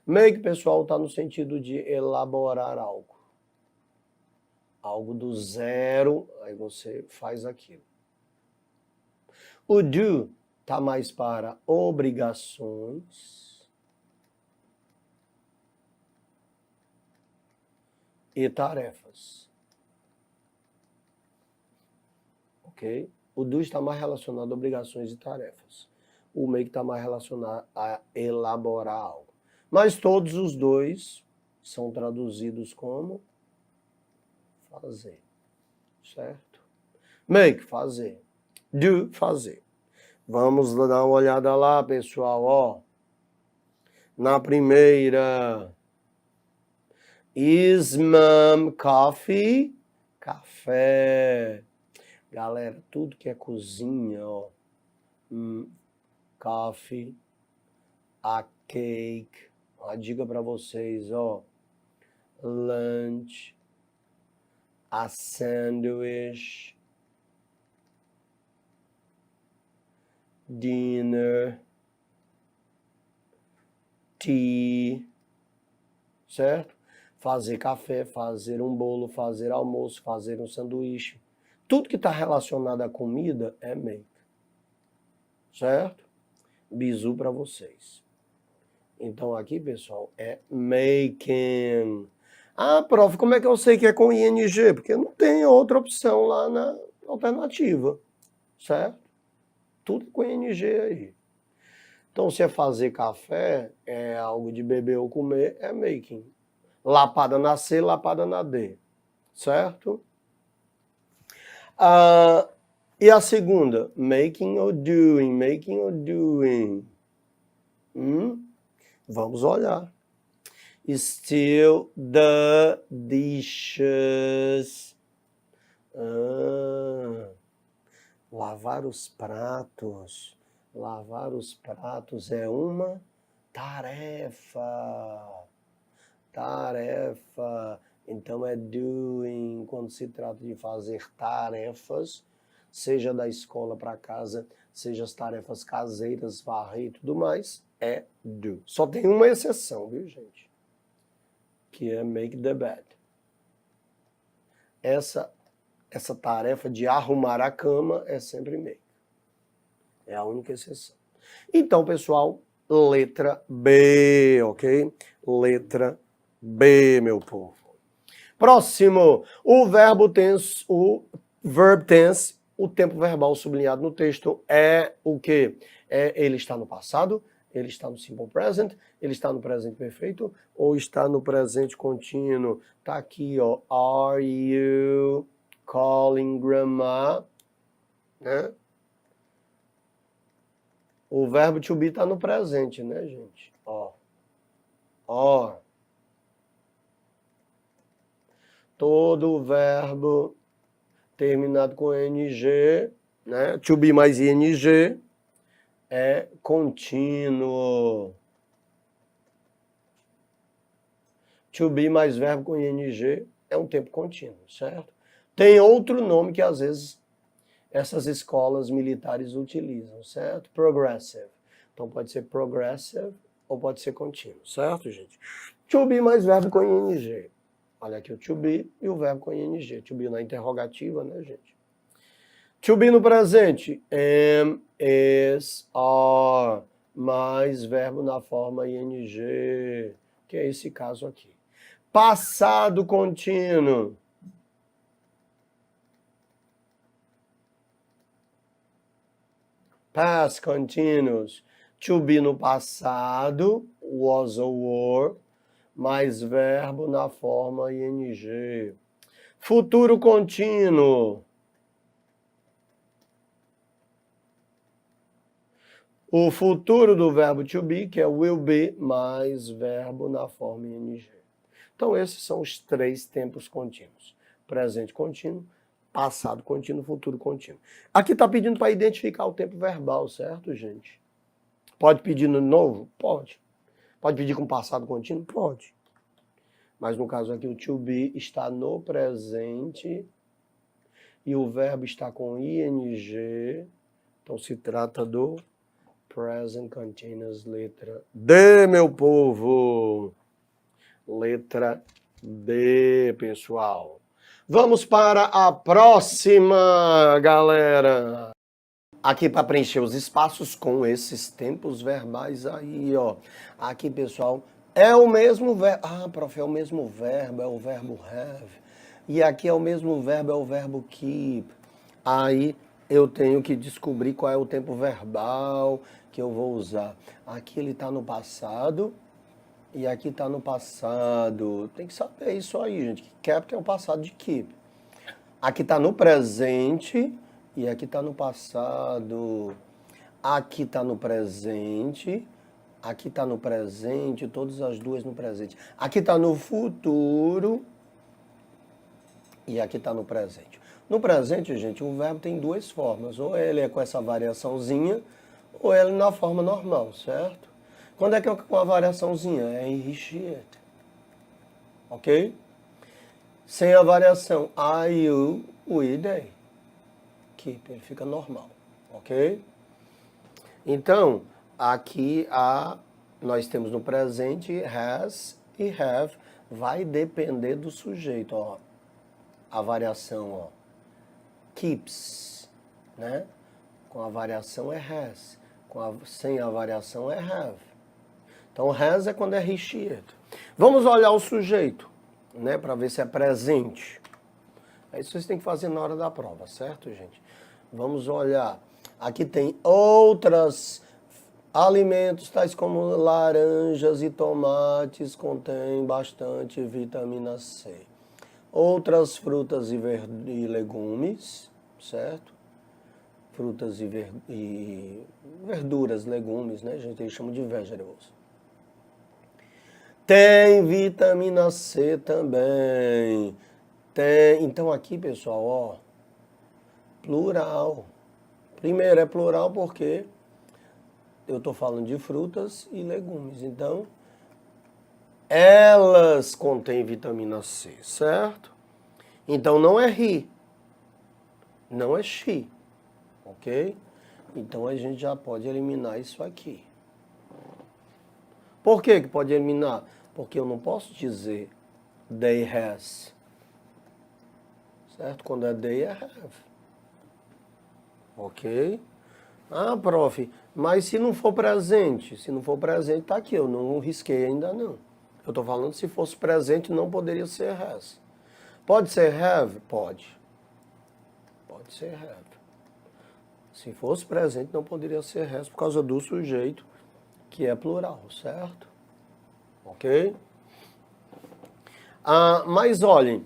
Make, pessoal, está no sentido de elaborar algo. Algo do zero, aí você faz aquilo. O do está mais para obrigações e tarefas. Ok? O do está mais relacionado a obrigações e tarefas. O make está mais relacionado a elaborar algo. Mas todos os dois são traduzidos como fazer. Certo? Make, fazer. Do, fazer. Vamos dar uma olhada lá, pessoal, ó. Na primeira. Is mom coffee? Café. Galera, tudo que é cozinha, ó. Coffee. A cake. Uma dica para vocês, ó. Lunch. A sandwich. Dinner. Tea. Certo? Fazer café, fazer um bolo, fazer almoço, fazer um sanduíche. Tudo que está relacionado à comida é make. Certo? Bizu para vocês. Então aqui, pessoal, é making. Ah, prof, como é que eu sei que é com ing? Porque não tem outra opção lá na alternativa, certo? Tudo com ing aí. Então, se é fazer café, é algo de beber ou comer, é making. Lapada na C, lapada na D, certo? E a segunda, making or doing, making or doing. Vamos olhar. Still the dishes. Lavar os pratos. Lavar os pratos é uma tarefa. Tarefa. Então é doing quando se trata de fazer tarefas, seja da escola para casa, seja as tarefas caseiras, varrer e tudo mais, é do. Só tem uma exceção, viu, gente? Que é make the bed. Essa tarefa de arrumar a cama é sempre make. É a única exceção. Então, pessoal, letra B, ok? Letra B, meu povo. Próximo, o verbo tense, o verb tense, o tempo verbal sublinhado no texto é o quê? Ele está no passado, ele está no simple present, ele está no presente perfeito ou está no presente contínuo? Tá aqui, ó. Are you calling grandma? Né? O verbo to be está no presente, né, gente? Ó. Ó. Todo verbo terminado com ing, né? To be mais ing é contínuo. To be mais verbo com ing é um tempo contínuo, certo? Tem outro nome que às vezes essas escolas militares utilizam, certo? Progressive. Então pode ser progressive ou pode ser contínuo, certo, gente? To be mais verbo com ing. Olha aqui o to be e o verbo com ing. To be na interrogativa, né, gente? To be no presente. Am, is, are. Mais verbo na forma ing. Que é esse caso aqui. Passado contínuo. Past continuous. To be no passado. Was or were. Mais verbo na forma ing. Futuro contínuo. O futuro do verbo to be, que é will be, mais verbo na forma ing. Então, esses são os três tempos contínuos. Presente contínuo, passado contínuo, futuro contínuo. Aqui está pedindo para identificar o tempo verbal, certo, gente? Pode pedir no novo? Pode. Pode pedir com passado contínuo? Pode. Mas no caso aqui o to be está no presente e o verbo está com ing. Então se trata do present continuous, letra D, meu povo. Letra D, pessoal. Vamos para a próxima, galera. Aqui para preencher os espaços com esses tempos verbais aí, ó. Aqui, pessoal, é o mesmo verbo. Ah, prof, é o mesmo verbo, é o verbo have. E aqui é o mesmo verbo, é o verbo keep. Aí eu tenho que descobrir qual é o tempo verbal que eu vou usar. Aqui ele está no passado e aqui está no passado. Tem que saber isso aí, gente. Kept é o passado de keep. Aqui está no presente e aqui está no passado. Aqui está no presente. Aqui está no presente, todas as duas no presente. Aqui está no futuro e aqui está no presente. No presente, gente, o verbo tem duas formas. Ou ele é com essa variaçãozinha, ou ele na forma normal, certo? Quando é que é com a variaçãozinha? É initiate. Ok? Sem a variação I, you, we, they. Keep, ele fica normal. Ok? Então, aqui nós temos no presente has e have vai depender do sujeito, ó. A variação, ó. Keeps, né? Com a variação é has. Sem a variação é have. Então, has é quando é recheado. Vamos olhar o sujeito, né? Para ver se é presente. Isso vocês têm que fazer na hora da prova, certo, gente? Vamos olhar. Aqui tem outros alimentos, tais como laranjas e tomates, contém bastante vitamina C. Outras frutas e legumes, certo? Frutas e verduras, legumes, né, gente? Eles chamam de vegetables. Tem vitamina C também. Tem. Então aqui, pessoal, ó, plural. Primeiro é plural porque eu estou falando de frutas e legumes. Então, elas contêm vitamina C, certo? Então não é he, não é she, ok? Então a gente já pode eliminar isso aqui. Por que que pode eliminar? Porque eu não posso dizer they has, certo? Quando é they é have, ok? Ah, prof, mas se não for presente tá aqui, eu não risquei ainda não. Eu estou falando se fosse presente não poderia ser has. Pode ser have? Pode. Pode ser have. Se fosse presente não poderia ser has por causa do sujeito que é plural, certo? Ok? Mas olhem,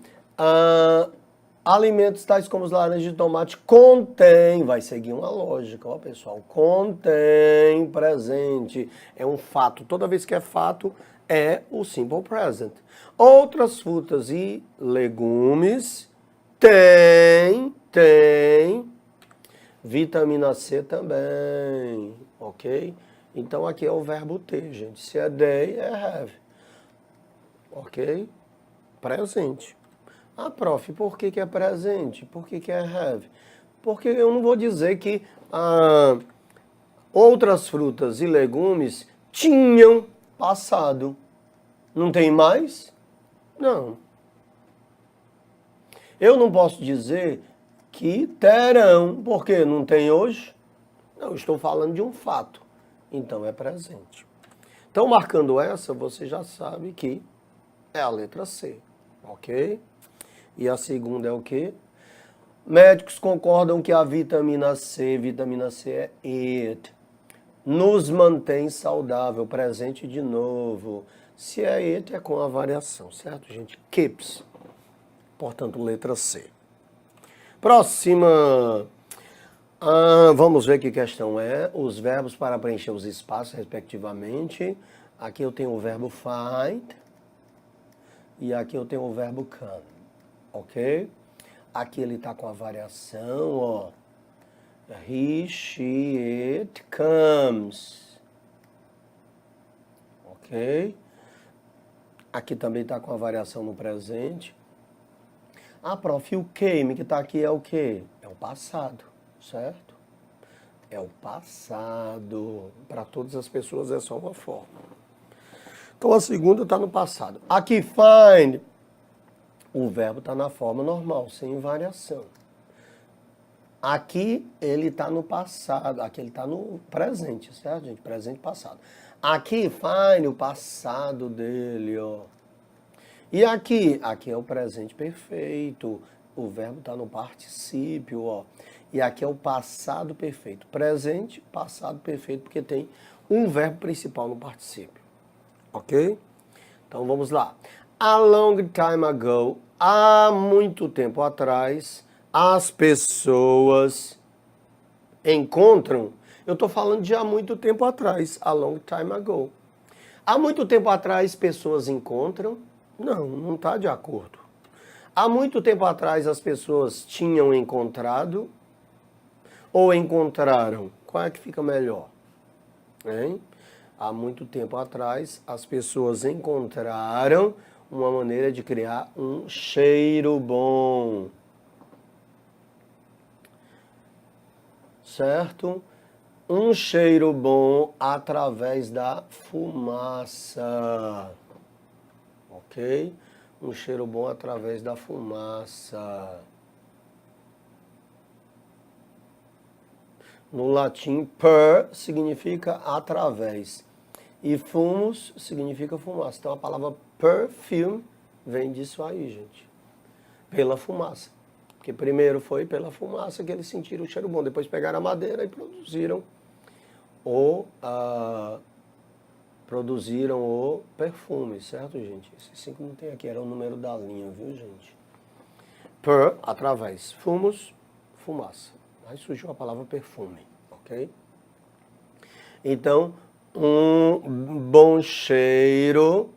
alimentos tais como os laranjas de tomate contém, vai seguir uma lógica, ó pessoal, contém presente, é um fato, toda vez que é fato é o simple present. Outras frutas e legumes tem vitamina C também, ok? Então aqui é o verbo ter, gente, se é they é have, ok? Presente. Ah, prof, por que é presente? Por que é have? Porque eu não vou dizer que outras frutas e legumes tinham passado. Não tem mais? Não. Eu não posso dizer que terão, porque não tem hoje? Não, estou falando de um fato. Então é presente. Então, marcando essa, você já sabe que é a letra C, ok? E a segunda é o quê? Médicos concordam que a vitamina C é it, nos mantém saudável, presente de novo. Se é it, é com a variação, certo, gente? Keeps. Portanto, letra C. Próxima. Vamos ver que questão é. Os verbos para preencher os espaços, respectivamente. Aqui eu tenho o verbo find. E aqui eu tenho o verbo come. Ok? Aqui ele está com a variação, ó. He, she, it comes. Ok? Aqui também está com a variação no presente. Prof, o came que está aqui é o quê? É o passado, certo? É o passado. Para todas as pessoas é só uma forma. Então a segunda está no passado. Aqui find, o verbo está na forma normal, sem variação. Aqui ele está no passado, aqui ele está no presente, certo, gente? Presente e passado. Aqui find o passado dele, ó. E aqui é o presente perfeito. O verbo está no particípio, ó. E aqui é o passado perfeito. Presente, passado perfeito, porque tem um verbo principal no particípio. Ok? Então vamos lá. A long time ago, há muito tempo atrás, as pessoas encontram. Eu estou falando de há muito tempo atrás, a long time ago. Há muito tempo atrás, pessoas encontram. Não está de acordo. Há muito tempo atrás as pessoas tinham encontrado ou encontraram? Qual é que fica melhor? Hein? Há muito tempo atrás as pessoas encontraram uma maneira de criar um cheiro bom. Certo? Um cheiro bom através da fumaça. ok? Um cheiro bom através da fumaça. No latim, per significa através. E fumus significa fumaça. Então a palavra perfume vem disso aí, gente. Pela fumaça. Porque primeiro foi pela fumaça que eles sentiram o cheiro bom. Depois pegaram a madeira e produziram o perfume, certo, gente? Esse 5 não tem aqui, era o número da linha, viu, gente? Per, através. Fumus, fumaça. Aí surgiu a palavra perfume, ok? Então, um bom cheiro,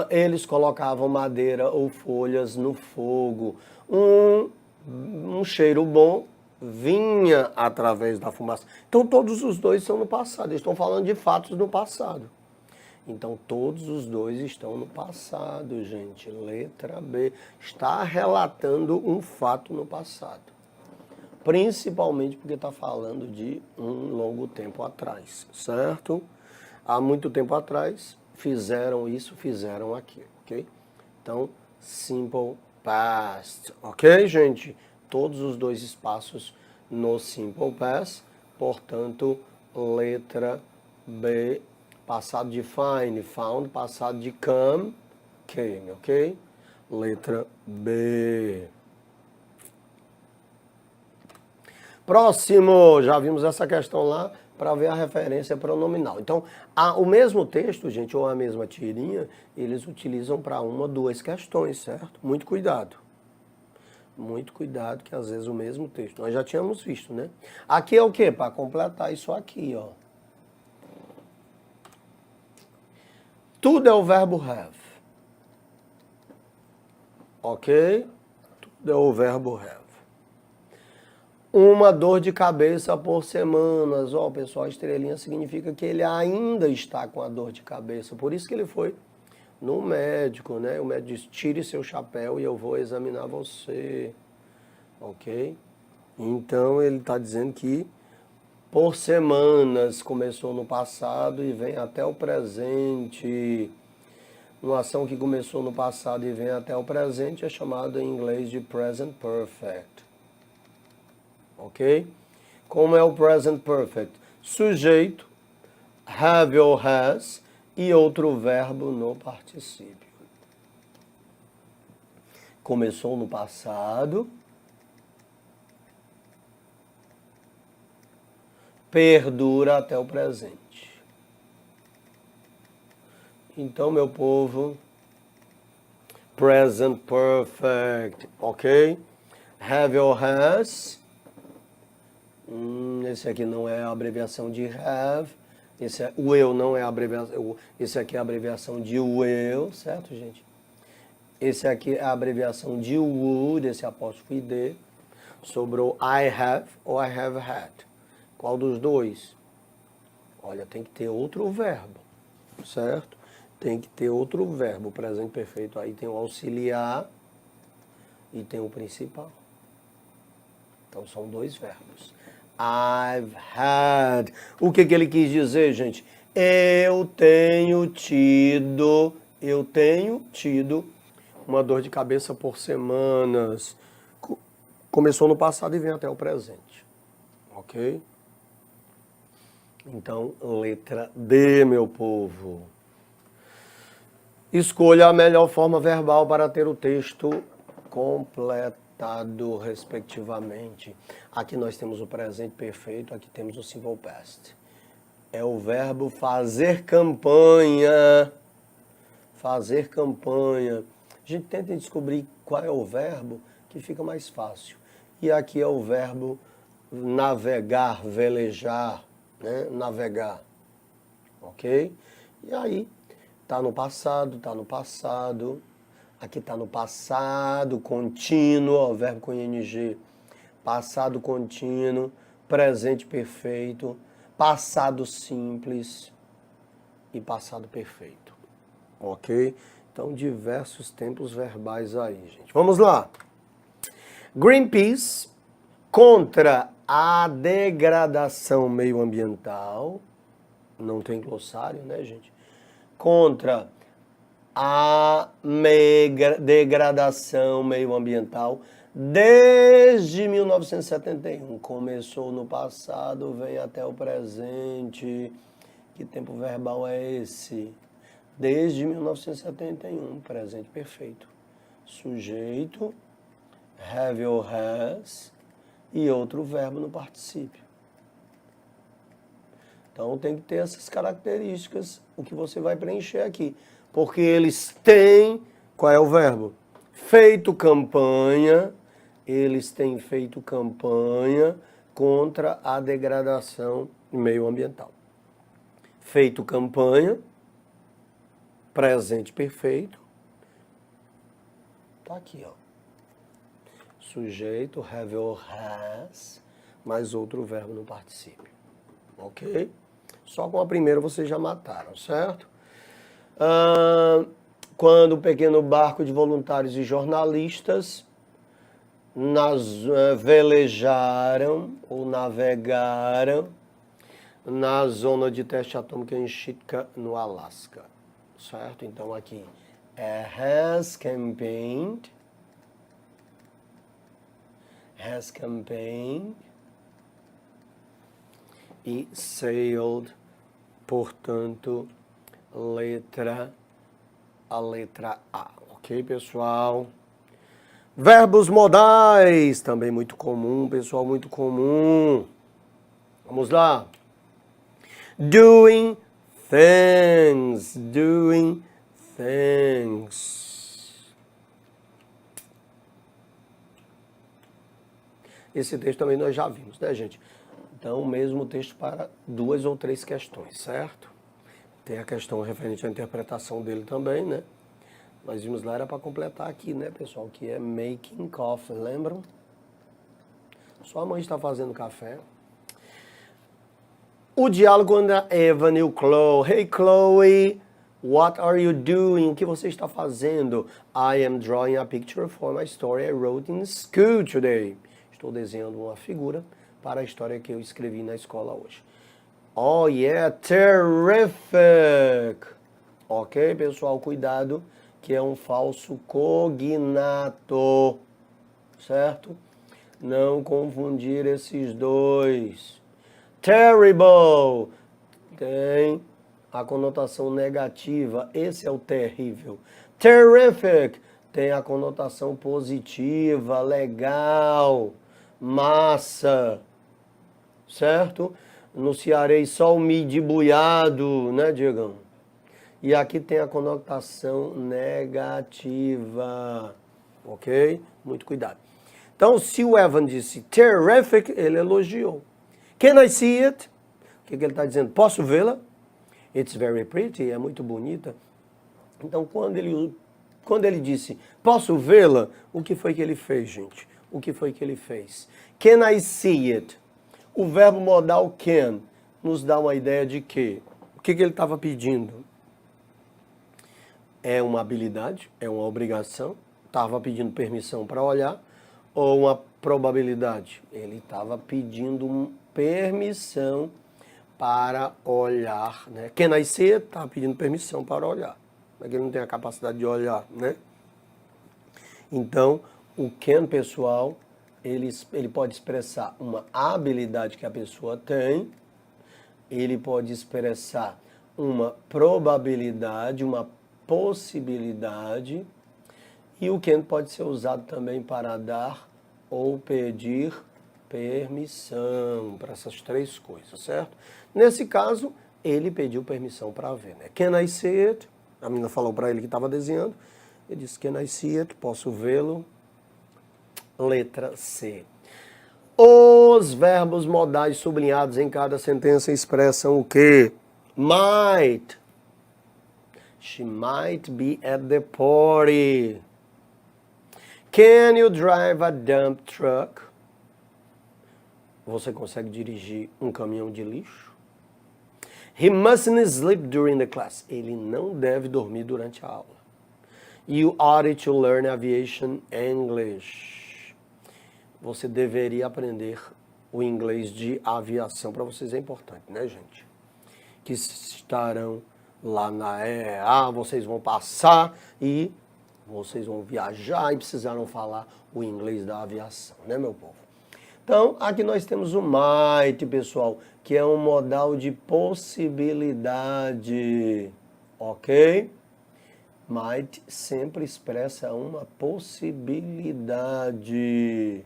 eles colocavam madeira ou folhas no fogo. Um cheiro bom vinha através da fumaça. Então todos os dois são no passado, eles estão falando de fatos no passado. Então todos os dois estão no passado, gente. Letra B. Está relatando um fato no passado. Principalmente porque está falando de um longo tempo atrás, certo? Há muito tempo atrás fizeram isso, fizeram aquilo, ok? Então, simple past, ok, gente? Todos os dois espaços no simple past, portanto, letra B, passado de find, found, passado de come, came, ok? Letra B. Próximo, já vimos essa questão lá para ver a referência pronominal. Então, o mesmo texto, gente, ou a mesma tirinha, eles utilizam para uma, duas questões, certo? Muito cuidado. Muito cuidado, que às vezes o mesmo texto. Nós já tínhamos visto, né? Aqui é o quê? Para completar isso aqui, ó. Tudo é o verbo have. Ok? Tudo é o verbo have. Uma dor de cabeça por semanas. Ó, pessoal, estrelinha significa que ele ainda está com a dor de cabeça. Por isso que ele foi no médico, né? O médico disse, tire seu chapéu e eu vou examinar você. Ok? Então, ele está dizendo que por semanas começou no passado e vem até o presente. Uma ação que começou no passado e vem até o presente é chamada em inglês de present perfect. Ok? Como é o present perfect? Sujeito, have or has, e outro verbo no particípio. Começou no passado, perdura até o presente. Então, meu povo, present perfect, ok? Have or has. Esse aqui não é a abreviação de have. O eu não é a abreviação. Esse aqui é a abreviação de will, certo, gente? Esse aqui é a abreviação de would, esse apóstrofo id. Sobrou I have ou I have had. Qual dos dois? Olha, tem que ter outro verbo, certo? Tem que ter outro verbo. O presente perfeito aí tem o auxiliar e tem o principal. Então são dois verbos. I've had. O que ele quis dizer, gente? Eu tenho tido uma dor de cabeça por semanas. Começou no passado e vem até o presente. Ok? Então, letra D, meu povo. Escolha a melhor forma verbal para ter o texto completado, respectivamente. Aqui nós temos o presente perfeito, aqui temos o simple past. É o verbo fazer campanha. Fazer campanha. A gente tenta descobrir qual é o verbo que fica mais fácil. E aqui é o verbo navegar, velejar, né? Navegar. Ok? E aí, tá no passado, tá no passado. Aqui tá no passado contínuo, ó, verbo com ing. Passado contínuo, presente perfeito, passado simples e passado perfeito. Ok? Então, diversos tempos verbais aí, gente. Vamos lá. Greenpeace contra a degradação meioambiental. Não tem glossário, né, gente? Contra a degradação meioambiental desde 1971. Começou no passado, vem até o presente. Que tempo verbal é esse? Desde 1971, presente perfeito. Sujeito, have or has, e outro verbo no particípio. Então tem que ter essas características, o que você vai preencher aqui. Porque eles têm, qual é o verbo? Feito campanha, eles têm feito campanha contra a degradação meioambiental. Feito campanha, presente perfeito, tá aqui, ó. Sujeito, have or has, mais outro verbo no particípio, ok? Só com a primeira vocês já mataram, certo? Quando o pequeno barco de voluntários e jornalistas velejaram ou navegaram na zona de teste atômico em Sitka, no Alasca, certo? Então aqui has campaigned, e sailed, portanto, a letra A, ok, pessoal? Verbos modais, também muito comum, pessoal, muito comum. Vamos lá. Doing things. Esse texto também nós já vimos, né, gente? Então, o mesmo texto para 2 ou 3 questões, certo? Tem a questão referente à interpretação dele também, né? Nós vimos lá, era para completar aqui, né, pessoal? Que é making coffee, lembram? Sua mãe está fazendo café. O diálogo entre a Evan e o Chloe. Hey, Chloe, what are you doing? O que você está fazendo? I am drawing a picture for my story I wrote in school today. Estou desenhando uma figura para a história que eu escrevi na escola hoje. Oh, yeah, terrific! Ok, pessoal, cuidado, que é um falso cognato, certo? Não confundir esses dois. Terrible tem a conotação negativa, esse é o terrível. Terrific tem a conotação positiva, legal, massa, certo? No cearês só o mi de buiado, né, Diegão? E aqui tem a conotação negativa, ok? Muito cuidado. Então, se o Evan disse terrific, ele elogiou. Can I see it? O que ele está dizendo? Posso vê-la? It's very pretty, é muito bonita. Então, quando ele disse, posso vê-la, o que foi que ele fez, gente? O que foi que ele fez? Can I see it? O verbo modal can nos dá uma ideia de quê? O que ele estava pedindo? É uma habilidade? É uma obrigação? Estava pedindo permissão para olhar? Ou uma probabilidade? Ele estava pedindo permissão para olhar, né? Can I see it? Estava pedindo permissão para olhar. Mas ele não tem a capacidade de olhar, né? Então, o can, pessoal, ele pode expressar uma habilidade que a pessoa tem, ele pode expressar uma probabilidade, uma possibilidade, e o can pode ser usado também para dar ou pedir permissão, para essas 3 coisas, certo? Nesse caso, ele pediu permissão para ver, né? Can I see it? A menina falou para ele que estava desenhando, ele disse, can I see it? Posso vê-lo? Letra C. Os verbos modais sublinhados em cada sentença expressam o quê? Might. She might be at the party. Can you drive a dump truck? Você consegue dirigir um caminhão de lixo? He mustn't sleep during the class. Ele não deve dormir durante a aula. You ought to learn aviation English. Você deveria aprender o inglês de aviação. Para vocês é importante, né, gente? Que estarão lá na EA, vocês vão passar e vocês vão viajar e precisaram falar o inglês da aviação, né, meu povo? Então, aqui nós temos o might, pessoal, que é um modal de possibilidade, ok? Might sempre expressa uma possibilidade.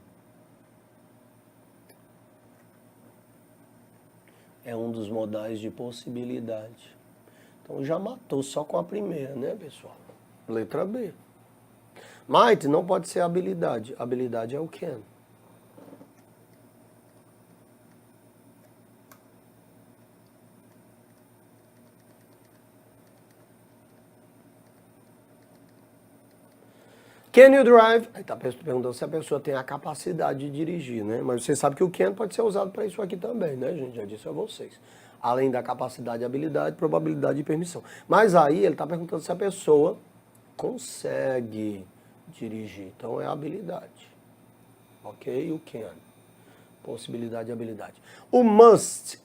É um dos modais de possibilidade. Então já matou só com a primeira, né, pessoal? Letra B. Might não pode ser habilidade. Habilidade é o can. Can you drive? Aí tá perguntando se a pessoa tem a capacidade de dirigir, né? Mas você sabe que o can pode ser usado para isso aqui também, né, gente? Já disse a vocês. Além da capacidade, habilidade, probabilidade e permissão. Mas aí ele tá perguntando se a pessoa consegue dirigir. Então é habilidade. Ok? O can. Possibilidade e habilidade. O must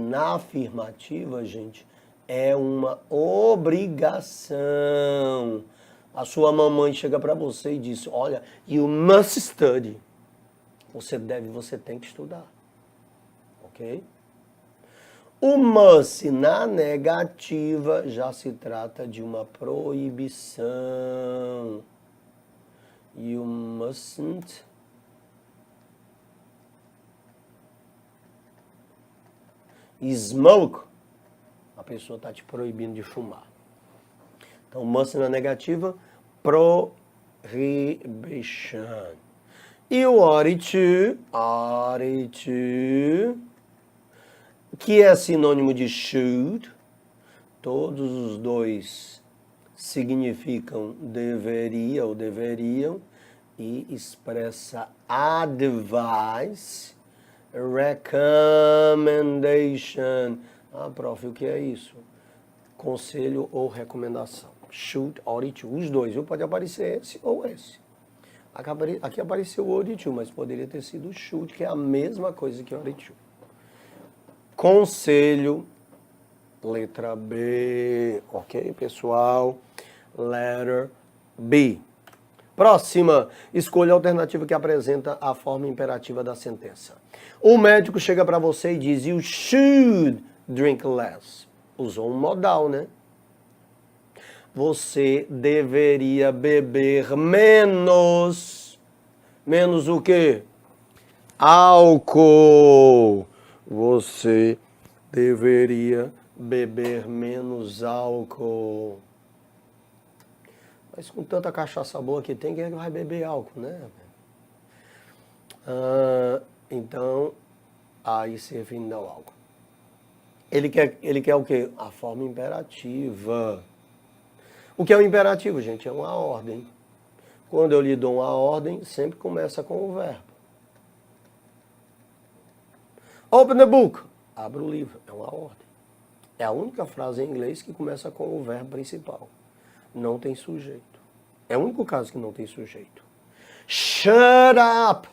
na afirmativa, gente, é uma obrigação. A sua mamãe chega para você e diz, olha, you must study. Você tem que estudar. Ok? O must na negativa já se trata de uma proibição. You mustn't smoke. A pessoa está te proibindo de fumar. Então, must na negativa, prohibition. E o ought to, que é sinônimo de should, todos os dois significam deveria ou deveriam, e expressa advice, recommendation. Ah, prof, o que é isso? Conselho ou recomendação. Should, ought to, os dois, viu? Pode aparecer esse ou esse. Aqui apareceu o ought to, mas poderia ter sido o should, que é a mesma coisa que ought to. Conselho, letra B, ok, pessoal? Letter B. Próxima, escolha a alternativa que apresenta a forma imperativa da sentença. O médico chega para você e diz, you should drink less. Usou um modal, né? Você deveria beber menos. Menos o quê? Álcool. Você deveria beber menos álcool. Mas com tanta cachaça boa que tem, quem é que vai beber álcool, né? Então, aí se refere ao álcool. Ele quer o quê? A forma imperativa. O que é um imperativo, gente? É uma ordem. Quando eu lhe dou uma ordem, sempre começa com o verbo. Open the book. Abra o livro. É uma ordem. É a única frase em inglês que começa com o verbo principal. Não tem sujeito. É o único caso que não tem sujeito. Shut up.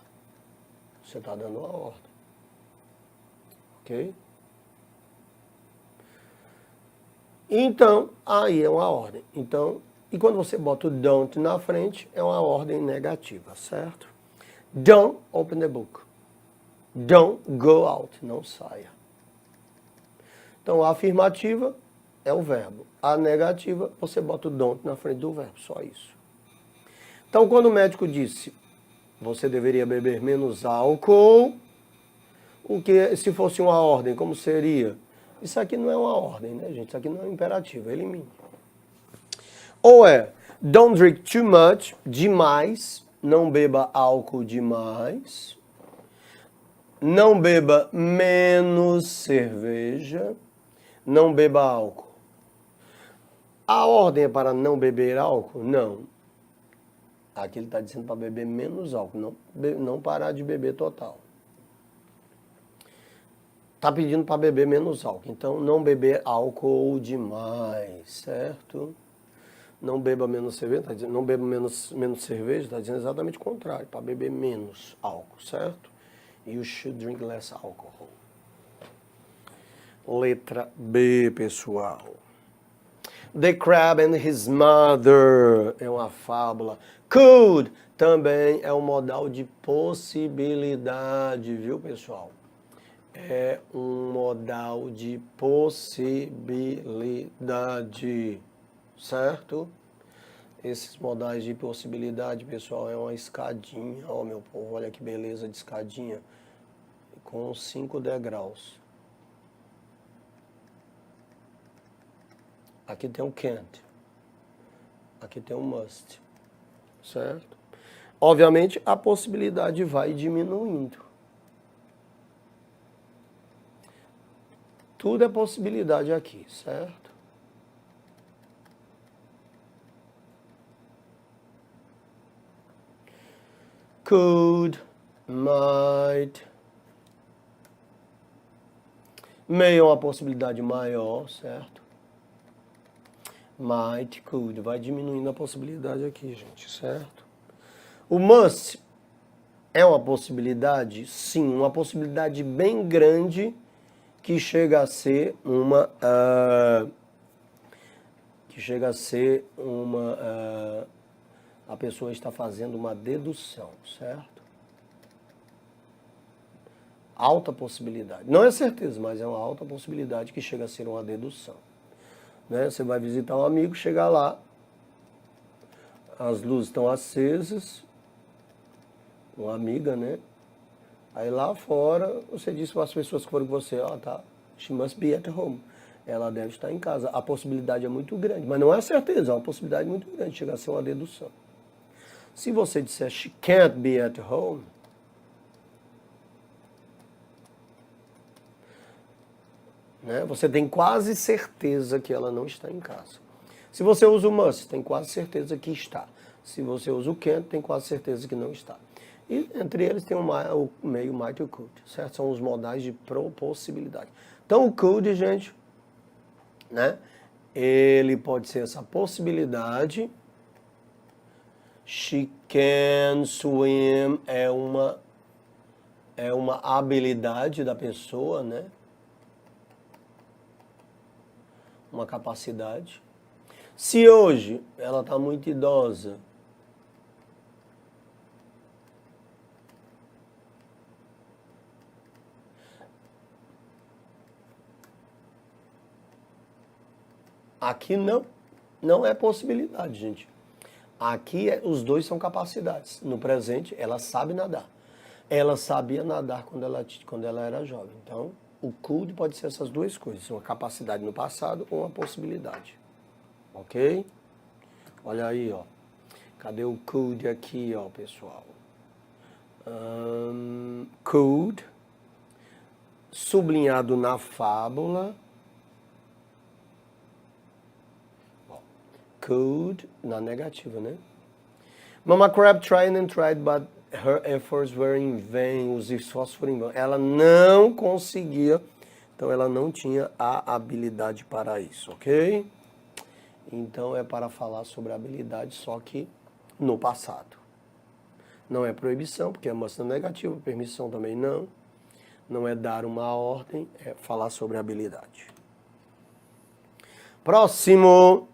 Você está dando uma ordem. Ok? Então, aí é uma ordem. Então, e quando você bota o don't na frente, é uma ordem negativa, certo? Don't open the book. Don't go out. Não saia. Então, a afirmativa é o verbo. A negativa, você bota o don't na frente do verbo. Só isso. Então, quando o médico disse, você deveria beber menos álcool, o que se fosse uma ordem, como seria? Isso aqui não é uma ordem, né, gente? Isso aqui não é um imperativo, elimine. Ou é, don't drink too much, demais, não beba álcool demais. Não beba menos cerveja, não beba álcool. A ordem é para não beber álcool? Não. Aqui ele está dizendo para beber menos álcool, não parar de beber total. Está pedindo para beber menos álcool. Então, não beber álcool demais, certo? Não beba menos cerveja, tá dizendo, não beba menos cerveja, está dizendo exatamente o contrário, para beber menos álcool, certo? You should drink less alcohol. Letra B, pessoal. The Crab and His Mother é uma fábula. Could também é um modal de possibilidade, viu, pessoal? É um modal de possibilidade, certo? Esses modais de possibilidade, pessoal, é uma escadinha. Ó, meu povo, olha que beleza de escadinha. Com 5 degraus. Aqui tem um can't. Aqui tem um must. Certo? Obviamente, a possibilidade vai diminuindo. Tudo é possibilidade aqui, certo? Could, might. May é uma possibilidade maior, certo? Might, could. Vai diminuindo a possibilidade aqui, gente, certo? O must é uma possibilidade? Sim, uma possibilidade bem grande que chega a ser uma... a pessoa está fazendo uma dedução, certo? Alta possibilidade. Não é certeza, mas é uma alta possibilidade que chega a ser uma dedução. Né? Você vai visitar um amigo, chegar lá, as luzes estão acesas, uma amiga, né? Aí lá fora, você disse para as pessoas que foram com você, ó, tá, she must be at home. Ela deve estar em casa. A possibilidade é muito grande, mas não é certeza, é uma possibilidade muito grande, chega a ser uma dedução. Se você disser she can't be at home, né, você tem quase certeza que ela não está em casa. Se você usa o must, tem quase certeza que está. Se você usa o can't, tem quase certeza que não está. E entre eles tem o meio might e o could, certo? São os modais de possibilidade. Então o could, gente, né? Ele pode ser essa possibilidade. She can swim é uma habilidade da pessoa, né? Uma capacidade. Se hoje ela está muito idosa, aqui não é possibilidade, gente. Aqui os dois são capacidades. No presente, ela sabe nadar. Ela sabia nadar quando ela era jovem. Então, o could pode ser essas duas coisas. Uma capacidade no passado ou uma possibilidade. Ok? Olha aí, ó. Cadê o could aqui, ó, pessoal? Could, sublinhado na fábula. Could, na negativa, né? Mama Crab tried and tried, but her efforts were in vain. Os esforços foram em vão. Ela não conseguia, então ela não tinha a habilidade para isso, ok? Então é para falar sobre a habilidade, só que no passado. Não é proibição, porque é must negativa, permissão também não. Não é dar uma ordem, é falar sobre a habilidade. Próximo.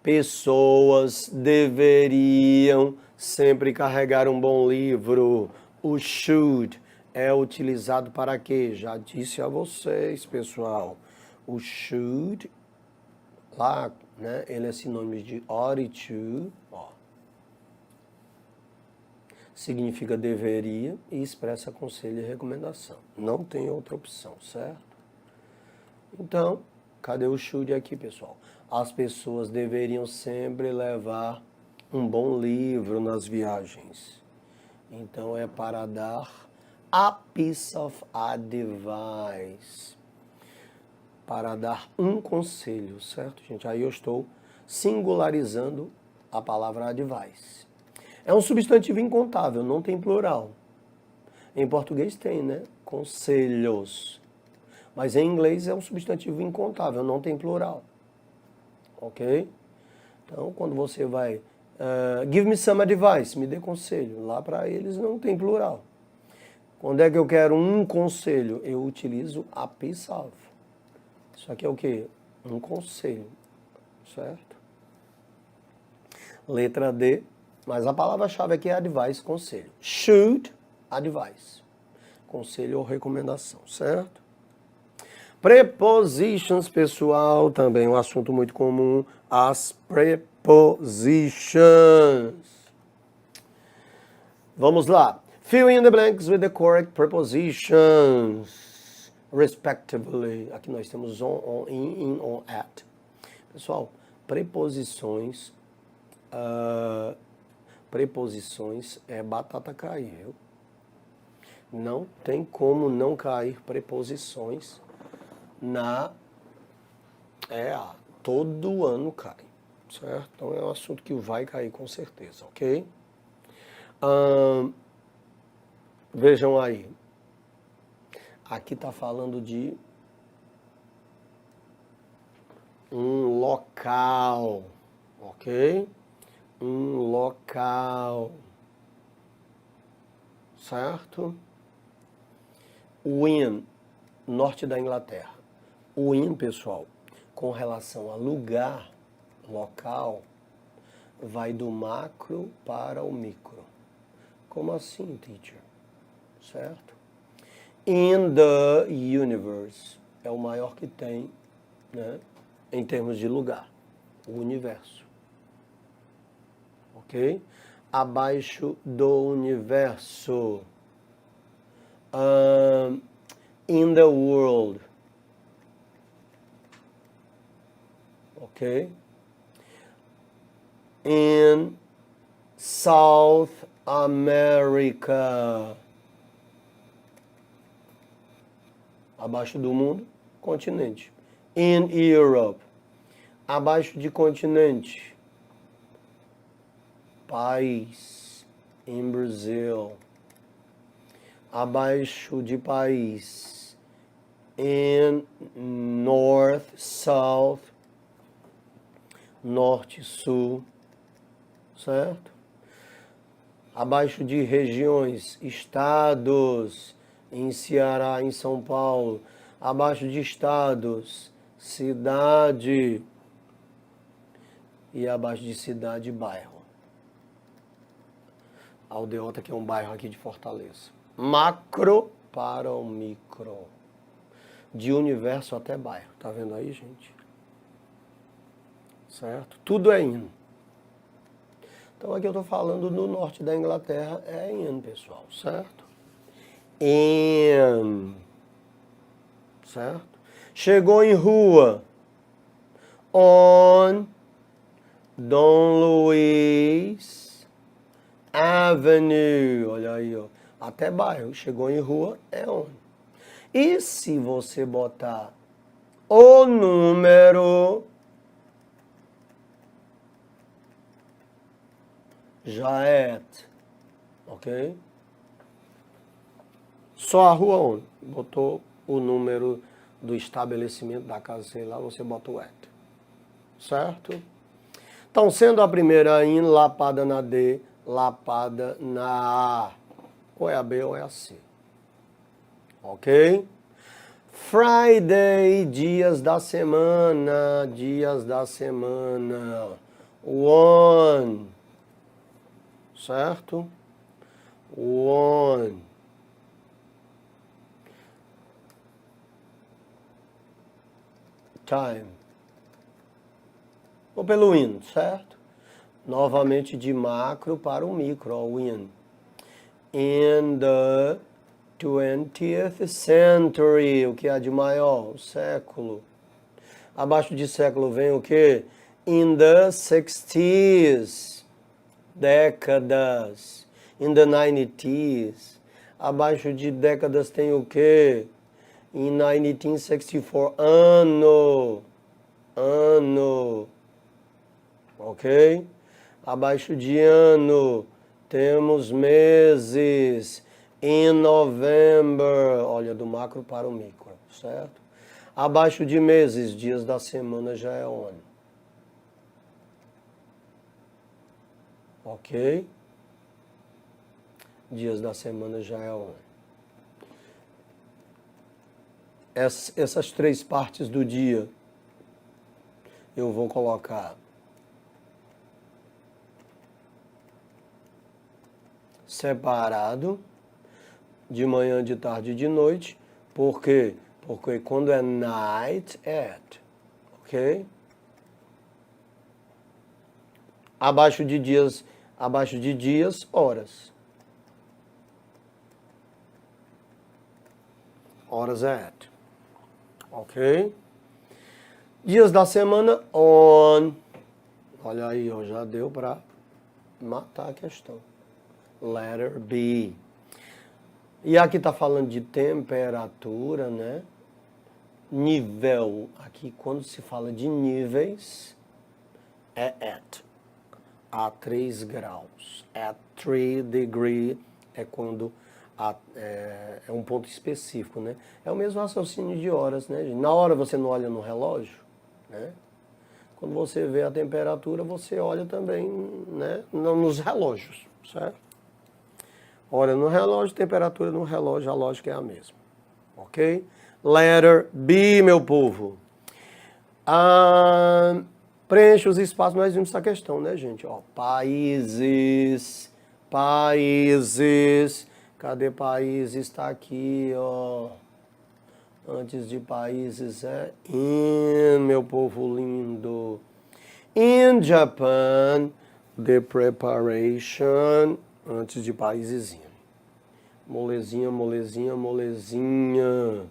Pessoas deveriam sempre carregar um bom livro. O should é utilizado para quê? Já disse a vocês, pessoal. O should, lá, né, ele é sinônimo de ought to, ó. Significa deveria e expressa conselho e recomendação. Não tem outra opção, certo? Então, cadê o should aqui, pessoal? As pessoas deveriam sempre levar um bom livro nas viagens. Então, é para dar a piece of advice. Para dar um conselho, certo, gente? Aí eu estou singularizando a palavra advice. É um substantivo incontável, não tem plural. Em português tem, né? Conselhos. Mas em inglês é um substantivo incontável, não tem plural. Ok? Então, quando você vai... give me some advice, me dê conselho. Lá para eles não tem plural. Quando é que eu quero um conselho? Eu utilizo a piece of. Isso aqui é o quê? Um conselho, certo? Letra D, mas a palavra-chave aqui é advice, conselho. Should, advice. Conselho ou recomendação, certo? Prepositions, pessoal, também um assunto muito comum. As prepositions. Vamos lá. Fill in the blanks with the correct prepositions, respectively. Aqui nós temos on, in, on, at. Pessoal, preposições, preposições é batata cair, viu? Não tem como não cair preposições todo ano cai, certo? Então é um assunto que vai cair com certeza, ok? Vejam aí, aqui está falando de um local, ok? Um local, certo? Win, norte da Inglaterra. Win, pessoal, com relação a lugar, local, vai do macro para o micro. Como assim, teacher? Certo? In the universe é o maior que tem, né, em termos de lugar, o universo. Ok? Abaixo do universo. In the world. Ok? In South America. Abaixo do mundo, continente. In Europe. Abaixo de continente. País. In Brazil. Abaixo de país. In North, South. Norte, Sul. Certo? Abaixo de regiões, estados, em Ceará, em São Paulo. Abaixo de estados, cidade. E abaixo de cidade, bairro. Aldeota, que é um bairro aqui de Fortaleza. Macro para o micro. De universo até bairro. Tá vendo aí, gente? Certo? Tudo é in. Então aqui eu estou falando no norte da Inglaterra, é in, pessoal, certo? In. Certo? Chegou em rua. On Dom Luiz Avenue. Olha aí, ó. Até bairro. Chegou em rua, é on. E se você botar o número, já é at, ok? Só a rua on. Botou o número do estabelecimento da casa, sei lá, você bota o at. Certo? Então, sendo a primeira in, lapada na D, lapada na A. Ou é a B ou é a C. Ok? Friday, dias da semana, dias da semana. One. Certo? One. Time. Ou pelo in, certo? Novamente de macro para o micro, o in. In the 20th century, o que há de maior? O século. Abaixo de século vem o quê? In the 60s, décadas. In the 90s. Abaixo de décadas tem o quê? In 1964, ano. Ano. Ok? Abaixo de ano, temos meses. In November, olha, do macro para o micro, certo? Abaixo de meses, dias da semana já é on. Ok? Dias da semana já é on. essas três partes do dia, eu vou colocar separado, de manhã, de tarde e de noite. Por quê? Porque quando é night, at, ok? Abaixo de dias, horas. Horas at, ok? Dias da semana, on. Olha aí, ó, já deu para matar a questão. Letter B. E aqui está falando de temperatura, né? Nível. Aqui, quando se fala de níveis, é at. A 3 graus. At 3 degree é quando é um ponto específico, né? É o mesmo raciocínio de horas, né? Na hora você não olha no relógio, né? Quando você vê a temperatura, você olha também, né? Nos relógios, certo? Hora no relógio, temperatura no relógio, a lógica é a mesma. Ok? Letter B, meu povo. Preencha os espaços, nós vimos essa questão, né, gente? Ó, países. Cadê países? Está aqui, ó. Antes de países é in, meu povo lindo. In Japan, the preparation. Antes de países in. Molezinha, molezinha, molezinha.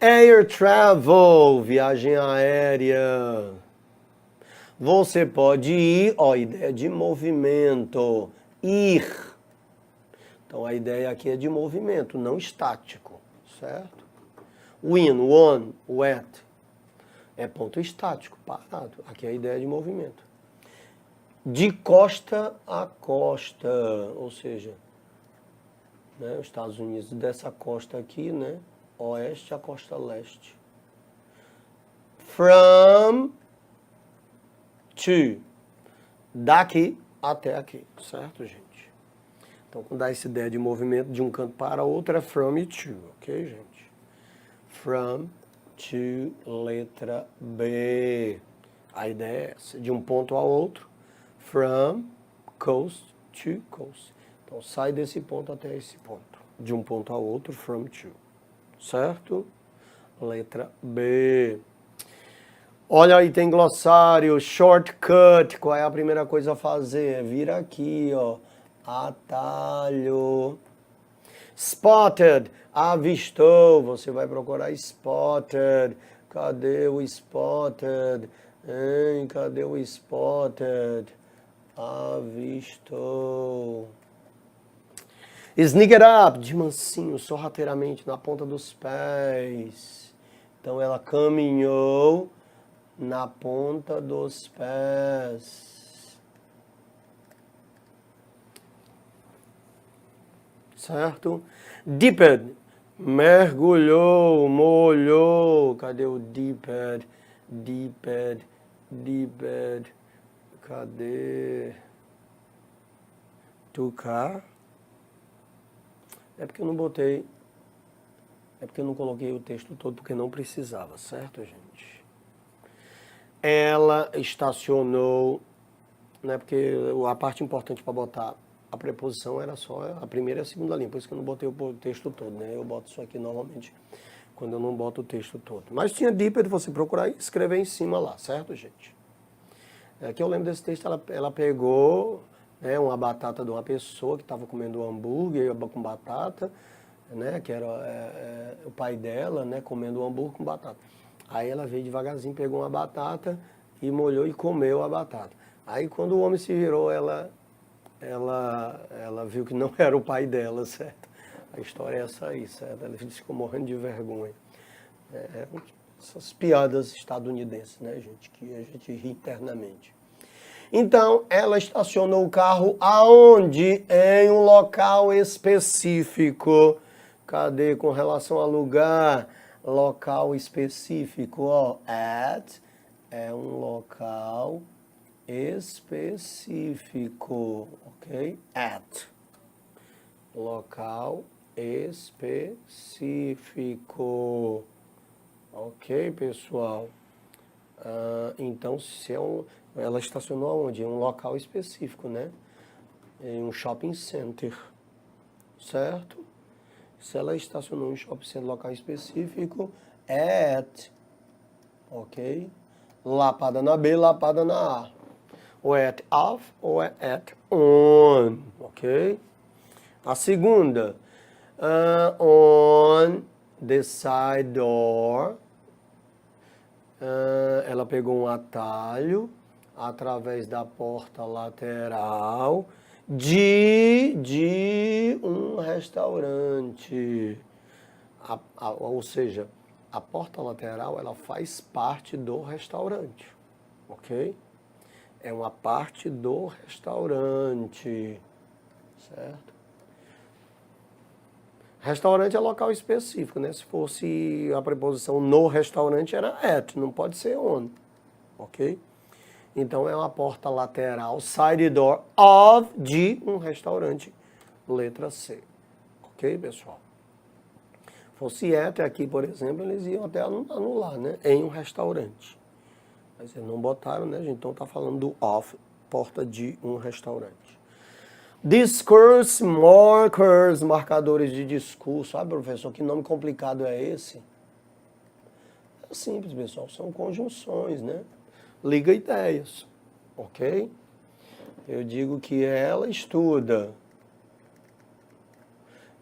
Air travel, viagem aérea. Você pode ir, ó, ideia de movimento, ir. Então a ideia aqui é de movimento, não estático, certo? When, on, at, é ponto estático, parado. Aqui é a ideia de movimento. De costa a costa, ou seja, né, os Estados Unidos dessa costa aqui, né, oeste à costa leste. From to, daqui até aqui, certo, gente? Então, quando dá essa ideia de movimento de um canto para outro, é from e to, ok, gente? From to, letra B. A ideia é essa, de um ponto ao outro, from coast to coast. Então, sai desse ponto até esse ponto. De um ponto ao outro, from to. Certo? Letra B. Olha aí, tem glossário, shortcut. Qual é a primeira coisa a fazer? Vir aqui, ó. Atalho. Spotted. Avistou. Você vai procurar spotted. Cadê o spotted? Hein? Cadê o spotted? Avistou. Sneak it up, de mansinho, sorrateiramente, na ponta dos pés. Então ela caminhou na ponta dos pés. Certo? Dipped, mergulhou, molhou. Cadê o dipped? Dipped, dipped. Cadê? Tocar. É porque eu não botei, é porque eu não coloquei o texto todo, porque não precisava, certo, gente? Ela estacionou, né? Porque a parte importante para botar a preposição era só a primeira e a segunda linha, por isso que eu não botei o texto todo, né? Eu boto isso aqui normalmente quando eu não boto o texto todo. Mas tinha dica de você procurar e escrever em cima lá, certo, gente? É que eu lembro desse texto, ela pegou, né, uma batata de uma pessoa que estava comendo um hambúrguer com batata, né, que era o pai dela, né, comendo um hambúrguer com batata. Aí ela veio devagarzinho, pegou uma batata e molhou e comeu a batata. Aí quando o homem se virou, ela viu que não era o pai dela, certo? A história é essa aí, certo? Ela ficou morrendo de vergonha. Essas piadas estadunidenses, né, gente, que a gente ri internamente. Então, ela estacionou o carro aonde? Em um local específico. Cadê com relação a lugar? Local específico, ó. At é um local específico, ok? At. Local específico. Ok, pessoal? Então, se ela estacionou onde? Em um local específico, né? Em um shopping center, certo? Se ela estacionou em um shopping center, local específico, é at, ok? Lapada na B, lapada na A. Ou é at off ou é at on, ok? A segunda, on the side door. Ela pegou um atalho através da porta lateral de um restaurante. Ou seja, a porta lateral ela faz parte do restaurante, ok? É uma parte do restaurante, certo? Restaurante é local específico, né? Se fosse a preposição no restaurante era at, não pode ser on, ok? Então é uma porta lateral, side door of, de um restaurante, letra C, ok, pessoal? Fosse at aqui, por exemplo, eles iam até anular, né? Em um restaurante. Mas eles não botaram, né, gente? Então tá falando do of, porta de um restaurante. Discourse markers, marcadores de discurso. Ah, professor, que nome complicado é esse? É simples, pessoal. São conjunções, né? Liga ideias, ok? Eu digo que ela estuda.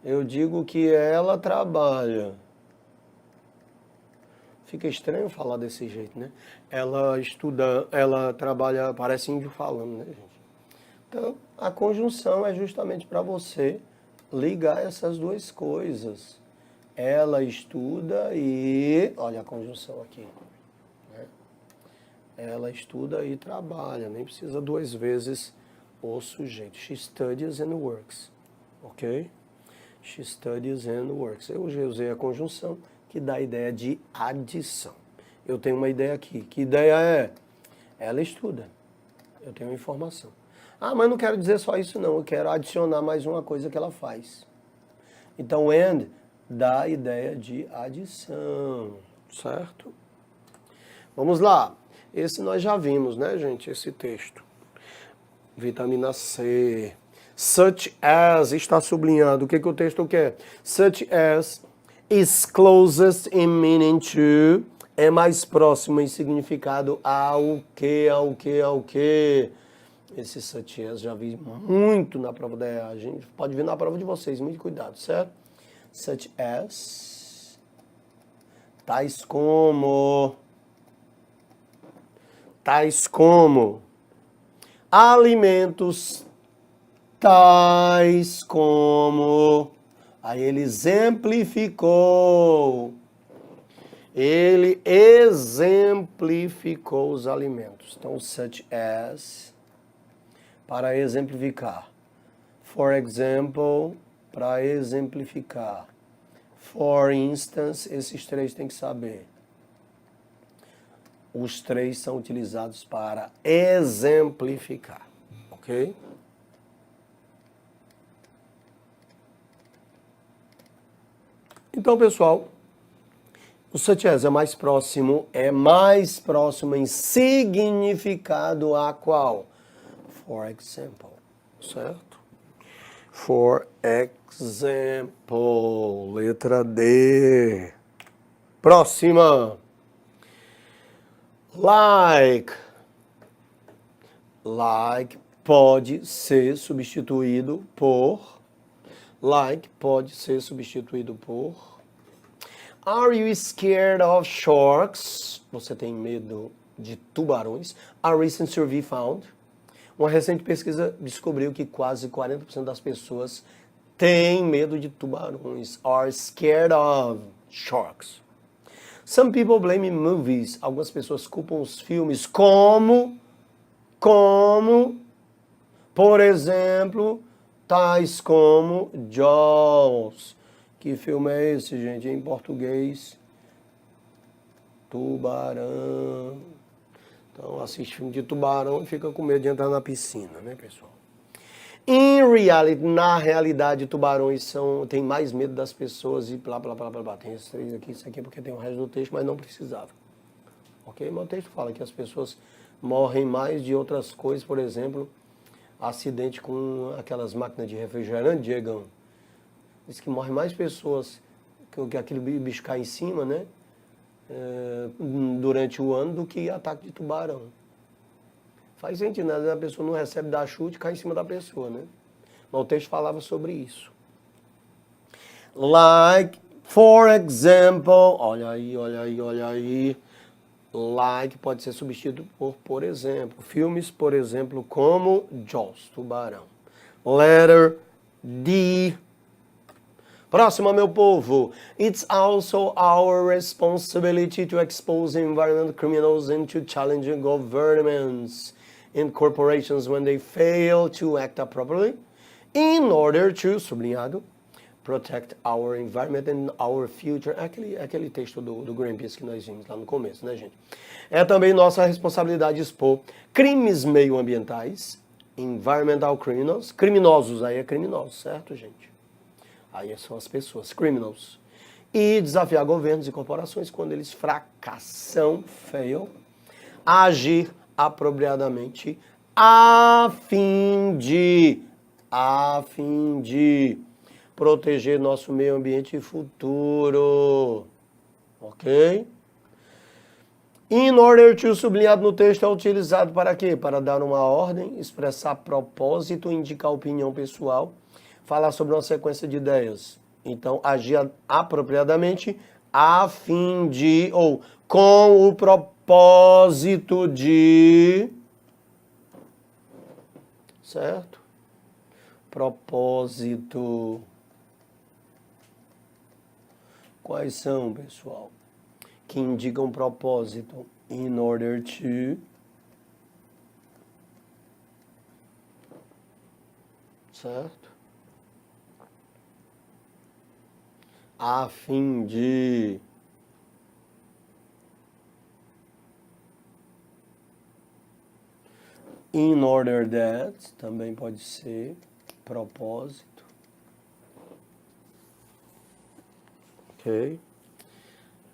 Eu digo que ela trabalha. Fica estranho falar desse jeito, né? Ela estuda, ela trabalha, parece índio falando, né, gente? Então, a conjunção é justamente para você ligar essas duas coisas. Ela estuda e... Olha a conjunção aqui. Né? Ela estuda e trabalha. Nem precisa duas vezes o sujeito. She studies and works. Ok? She studies and works. Eu já usei a conjunção que dá a ideia de adição. Eu tenho uma ideia aqui. Que ideia é? Ela estuda. Eu tenho informação. Ah, mas não quero dizer só isso não, eu quero adicionar mais uma coisa que ela faz. Então, and dá a ideia de adição, certo? Vamos lá. Esse nós já vimos, né, gente, esse texto. Vitamina C. Such as, está sublinhado. O que o texto quer? Such as is closest in meaning to, é mais próximo em significado ao que, ao que, ao que. Esse such as já vi muito na prova da EA. A gente pode ver na prova de vocês, muito cuidado, certo? Such as, tais como, alimentos, tais como, aí ele exemplificou, ele exemplificou os alimentos. Então, such as, para exemplificar. For example, para exemplificar. For instance, esses três tem que saber. Os três são utilizados para exemplificar, ok? Então, pessoal, o such as é mais próximo em significado a qual? For example, certo? For example, letra D. Próxima. Like. Like pode ser substituído por. Like pode ser substituído por. Are you scared of sharks? Você tem medo de tubarões? A recent survey found. Uma recente pesquisa descobriu que quase 40% das pessoas têm medo de tubarões. Are scared of sharks. Some people blame movies. Algumas pessoas culpam os filmes como, por exemplo, tais como Jaws. Que filme é esse, gente? Em português, Tubarão. Então assiste filme de tubarão e fica com medo de entrar na piscina, né, pessoal? In reality, na realidade, tubarões têm mais medo das pessoas e blá, blá, blá, blá, blá. Tem esses três aqui, isso aqui é porque tem o resto do texto, mas não precisava. Ok? Mas o texto fala que as pessoas morrem mais de outras coisas, por exemplo, acidente com aquelas máquinas de refrigerante, Diegão. Diz que morrem mais pessoas que aquele bicho cai em cima, né? Durante o ano do que ataque de tubarão. Faz sentido, né? Às vezes a pessoa não recebe dar chute e cai em cima da pessoa, né? Mas o texto falava sobre isso. Like, for example, olha aí, olha aí, olha aí. Like pode ser substituído por exemplo. Filmes, por exemplo, como Jaws, Tubarão. Letter D. Próxima, meu povo. It's also our responsibility to expose environmental criminals and to challenge governments and corporations when they fail to act appropriately in order to, sublinhado, protect our environment and our future. Aquele texto do Greenpeace que nós vimos lá no começo, né, gente? É também nossa responsabilidade expor crimes meioambientais, environmental criminals, criminosos, aí é criminosos, certo, gente? Aí são as pessoas, criminals. E desafiar governos e corporações quando eles fracassam, fail, a agir apropriadamente a fim de proteger nosso meio ambiente futuro. Ok? In order to, sublinhado no texto, é utilizado para quê? Para dar uma ordem, expressar propósito, indicar opinião pessoal, falar sobre uma sequência de ideias. Então, agir apropriadamente a fim de, ou com o propósito de, certo? Propósito. Quais são, pessoal? Que indicam propósito. In order to. Certo? A fim de. In order that, também pode ser propósito. Ok?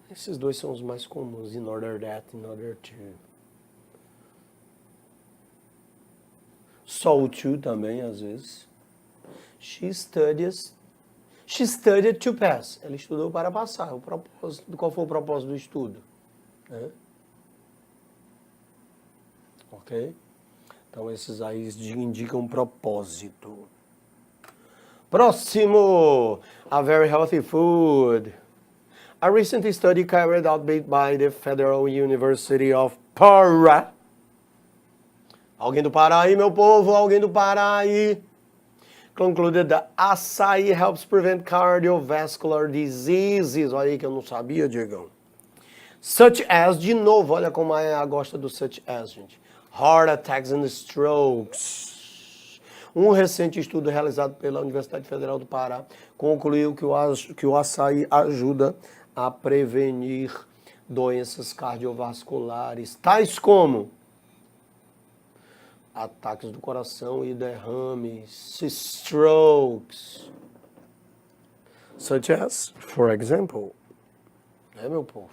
Esses dois são os mais comuns. In order that, in order to. So to também, às vezes. She studied to pass. Ela estudou para passar. O propósito, qual foi o propósito do estudo? Né? Ok? Então, esses aí indicam propósito. Próximo! A very healthy food. A recent study carried out by the Federal University of Pará. Alguém do Pará aí, meu povo? Alguém do Pará aí? Concluded that açaí helps prevent cardiovascular diseases. Olha aí que eu não sabia, Diegão. Such as, de novo, olha como a gosta do such as, gente. Heart attacks and strokes. Um recente estudo realizado pela Universidade Federal do Pará concluiu que o açaí ajuda a prevenir doenças cardiovasculares, tais como ataques do coração e derrames, strokes. Such as, for example. É, meu povo?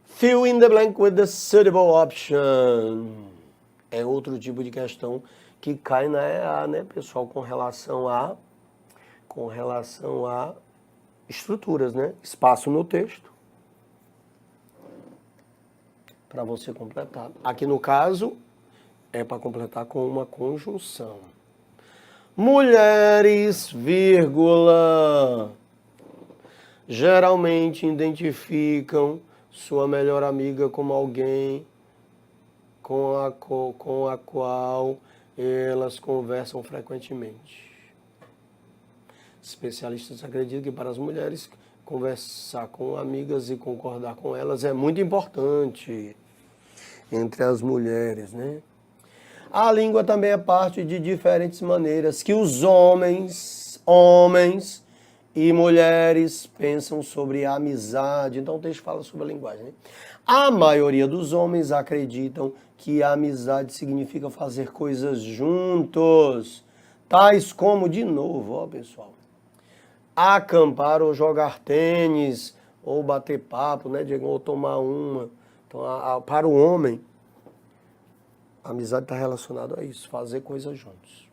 Fill in the blank with the suitable option. É outro tipo de questão que cai na EA, né, pessoal, com relação a estruturas, né? Espaço no texto. Para você completar. Aqui no caso, é para completar com uma conjunção. Mulheres, vírgula, geralmente identificam sua melhor amiga como alguém com a qual elas conversam frequentemente. Especialistas acreditam que para as mulheres conversar com amigas e concordar com elas é muito importante entre as mulheres, né? A língua também é parte de diferentes maneiras que os homens e mulheres pensam sobre a amizade. Então o texto fala sobre a linguagem, né? A maioria dos homens acreditam que a amizade significa fazer coisas juntos, tais como, de novo, ó pessoal, acampar ou jogar tênis, ou bater papo, né, Diego, ou tomar uma. Então, para o homem, a amizade está relacionada a isso, fazer coisas juntos.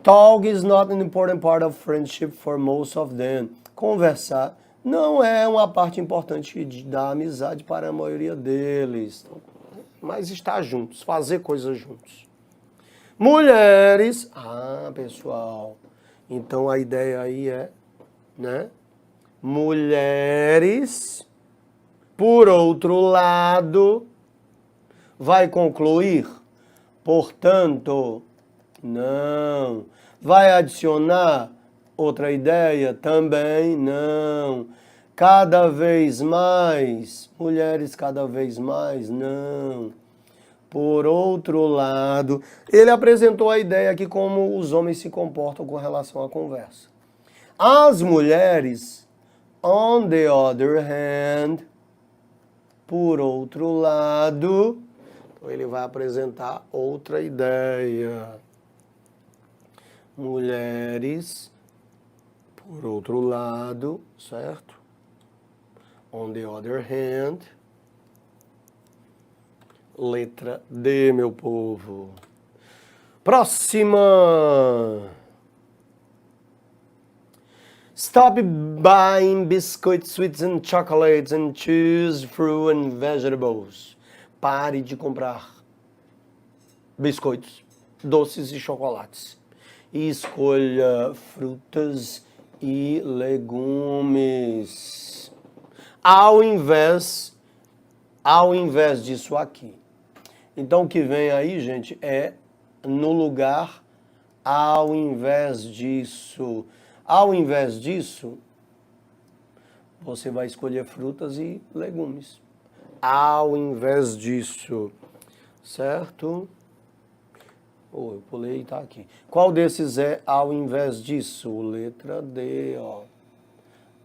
Talk is not an important part of friendship for most of them. Conversar não é uma parte importante da amizade para a maioria deles. Mas estar juntos, fazer coisas juntos. Mulheres, pessoal, então a ideia aí é, né? Mulheres, por outro lado, vai concluir, portanto, não. Vai adicionar outra ideia? Também não. Cada vez mais, mulheres cada vez mais, não. Por outro lado, ele apresentou a ideia aqui como os homens se comportam com relação à conversa. As mulheres, on the other hand, por outro lado, então ele vai apresentar outra ideia. Mulheres, por outro lado, certo? On the other hand, letra D, meu povo. Próxima. Stop buying biscuits, sweets and chocolates and choose fruit and vegetables. Pare de comprar biscoitos, doces e chocolates. E escolha frutas e legumes. Ao invés disso aqui. Então o que vem aí, gente, é no lugar ao invés disso. Ao invés disso, você vai escolher frutas e legumes. Ao invés disso, certo? Eu pulei, tá aqui. Qual desses é ao invés disso? Letra D, ó.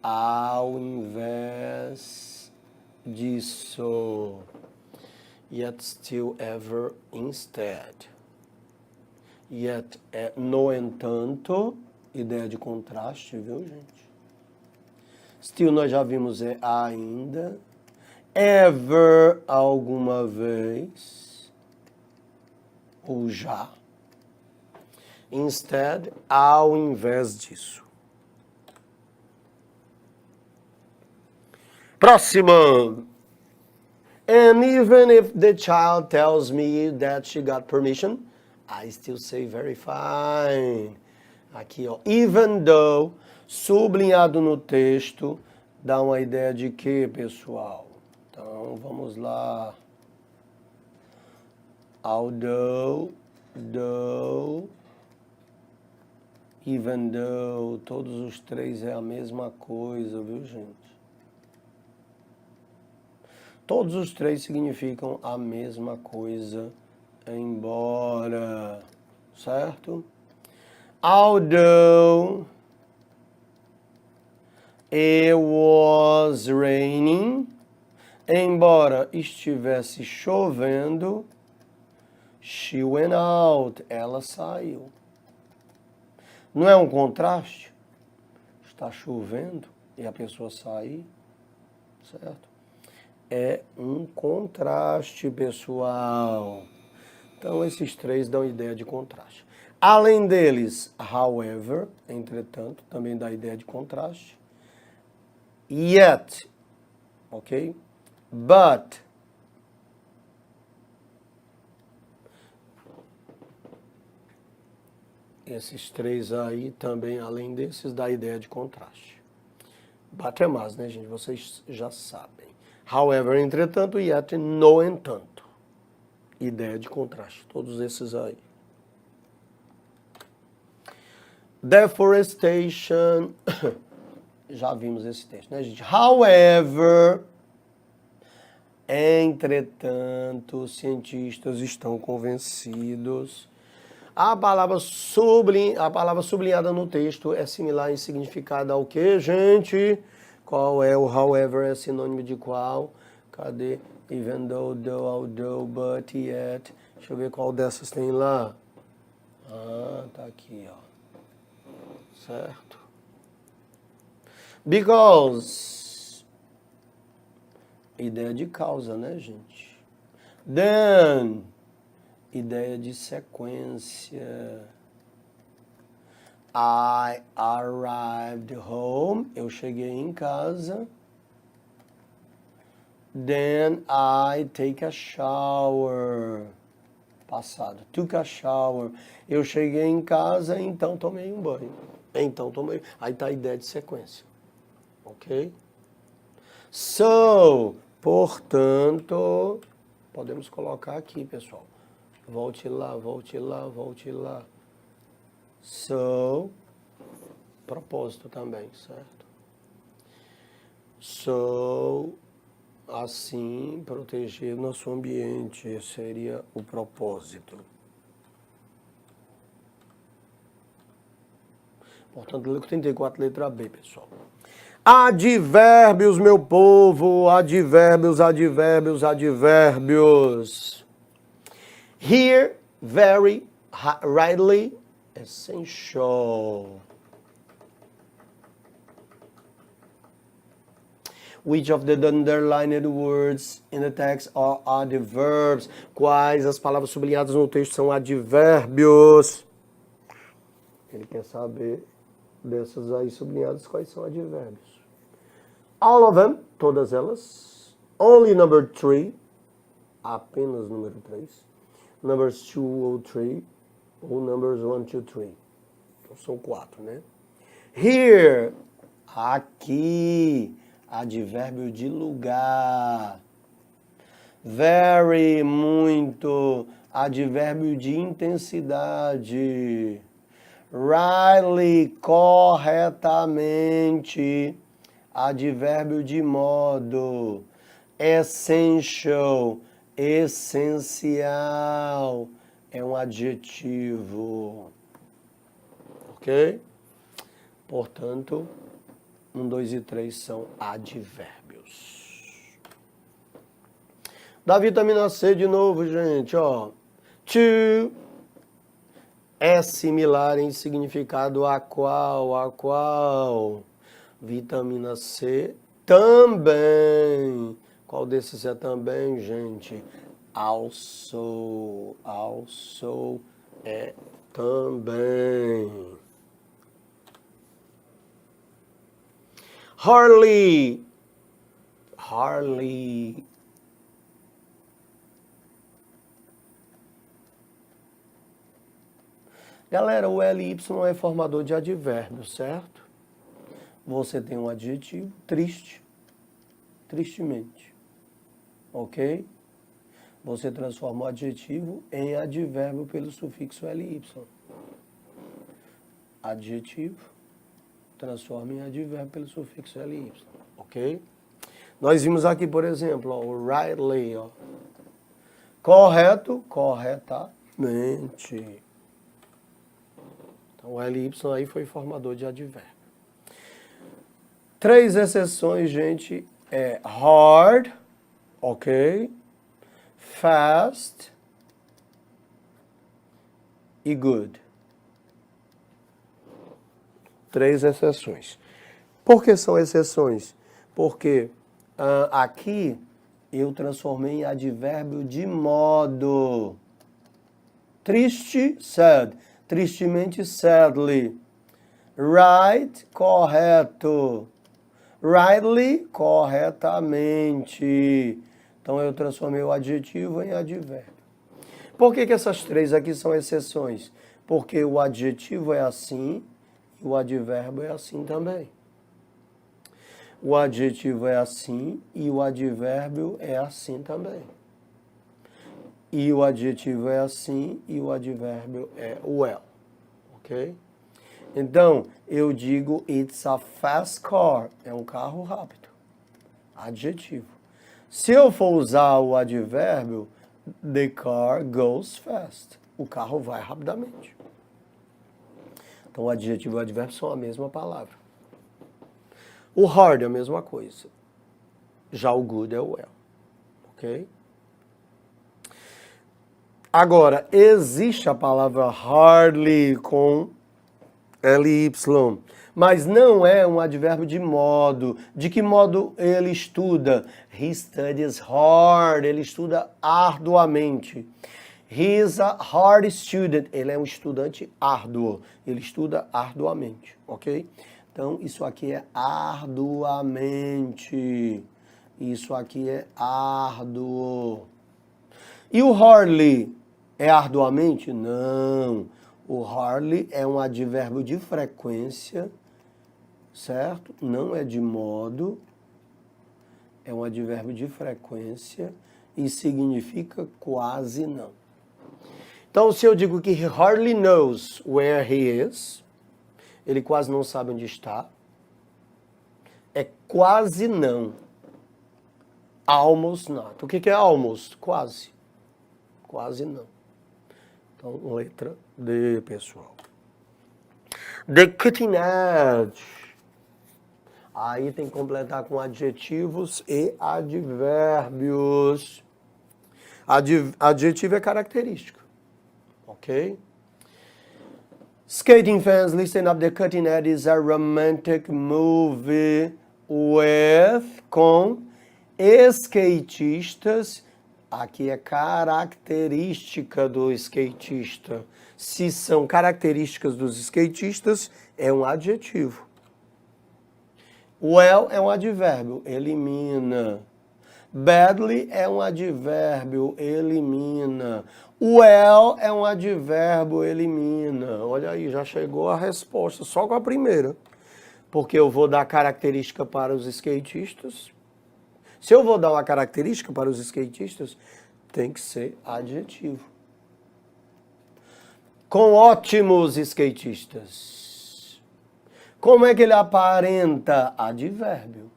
Ao invés disso. Yet, still, ever, instead. Yet é no entanto, ideia de contraste, viu, gente? Still nós já vimos é ainda. Ever, alguma vez. Ou já. Instead, ao invés disso. Próxima. And even if the child tells me that she got permission, I still say very fine. Aqui, ó. Even though, sublinhado no texto, dá uma ideia de quê, pessoal? Então, vamos lá. Although, though, even though, todos os três é a mesma coisa, viu, gente? Todos os três significam a mesma coisa, embora, certo? Although it was raining, embora estivesse chovendo, she went out, ela saiu. Não é um contraste? Está chovendo e a pessoa sair, certo? É um contraste, pessoal. Então, esses três dão ideia de contraste. Além deles, however, entretanto, também dá ideia de contraste. Yet, ok? But, esses três aí também, além desses, dá ideia de contraste. But é mais, né, gente? Vocês já sabem. However, entretanto, yet, no entanto. Ideia de contraste. Todos esses aí. Deforestation. Já vimos esse texto, né, gente? However, entretanto, cientistas estão convencidos. A palavra sublinhada no texto é similar em significado ao que, gente? Qual é o however? É sinônimo de qual? Cadê? Even though, although, but, yet. Deixa eu ver qual dessas tem lá. Ah, tá aqui, ó. Certo? Because. Ideia de causa, né, gente? Then. Ideia de sequência. I arrived home. Eu cheguei em casa. Then I take a shower. Passado. Took a shower. Eu cheguei em casa, então tomei um banho. Então tomei. Aí tá a ideia de sequência. Ok? So, portanto, podemos colocar aqui, pessoal. Volte lá, volte lá, volte lá. So, propósito também, certo? So, assim, proteger nosso ambiente seria o propósito. Portanto, 34, letra B, pessoal. Advérbios, meu povo, advérbios, advérbios, advérbios. Here, very, rightly, essential. Which of the underlined words in the text are adverbs? Quais as palavras sublinhadas no texto são advérbios? Ele quer saber dessas aí sublinhadas quais são advérbios. All of them, todas elas. Only number 3, apenas número 3. Numbers 2 ou 3, ou numbers 1, 2, 3. Então são 4, né? Here, aqui, advérbio de lugar. Very, muito, advérbio de intensidade. Rightly, corretamente, advérbio de modo. Essential, essencial, é um adjetivo. Ok? Portanto, 1, 2 e 3 são advérbios. Da vitamina C de novo, gente, ó. To é similar em significado a qual? Vitamina C também. Qual desses é também, gente? Also é também. Hardly. Galera, o LY é formador de advérbio, certo? Você tem um adjetivo, triste, tristemente, ok? Você transforma o adjetivo em advérbio pelo sufixo LY. Adjetivo, transforma em advérbio pelo sufixo LY, ok? Nós vimos aqui, por exemplo, ó, o rightly, ó. Correto, corretamente. Então, o LY aí foi formador de advérbio. 3 exceções, gente, é hard, ok? Fast e good. 3 exceções. Por que são exceções? Porque aqui eu transformei em advérbio de modo. Triste, sad. Tristemente, sadly. Right, correto. Rightly, corretamente. Então, eu transformei o adjetivo em advérbio. Por que essas 3 aqui são exceções? Porque o adjetivo é assim e o advérbio é assim também. O adjetivo é assim e o advérbio é assim também. E o adjetivo é assim e o advérbio é well, ok? Então, eu digo it's a fast car, é um carro rápido, adjetivo. Se eu for usar o advérbio, the car goes fast, o carro vai rapidamente. Então o adjetivo e o advérbio são a mesma palavra. O hard é a mesma coisa. Já o good é o well. Ok? Agora, existe a palavra hardly com LY, mas não é um advérbio de modo. De que modo ele estuda? He studies hard, ele estuda arduamente. He is a hard student, ele é um estudante árduo, ele estuda arduamente, ok? Então, isso aqui é arduamente, isso aqui é árduo. E o hardly é arduamente? Não. O hardly é um advérbio de frequência, certo? Não é de modo, é um advérbio de frequência e significa quase não. Então, se eu digo que he hardly knows where he is, ele quase não sabe onde está, é quase não. Almost not. O que é almost? Quase. Quase não. Então, letra D, pessoal. The cutting edge. Aí tem que completar com adjetivos e advérbios. Adjetivo é característica. Ok? Skating fans, listen up. The Cutting Edge is a romantic movie com skatistas. Aqui é característica do skatista. Se são características dos skatistas, é um adjetivo. Well é um advérbio, elimina. Badly é um advérbio, elimina. Well é um advérbio, elimina. Olha aí, já chegou a resposta, só com a primeira. Porque eu vou dar característica para os skatistas. Se eu vou dar uma característica para os skatistas, tem que ser adjetivo. Com ótimos skatistas. Como é que ele aparenta? Advérbio.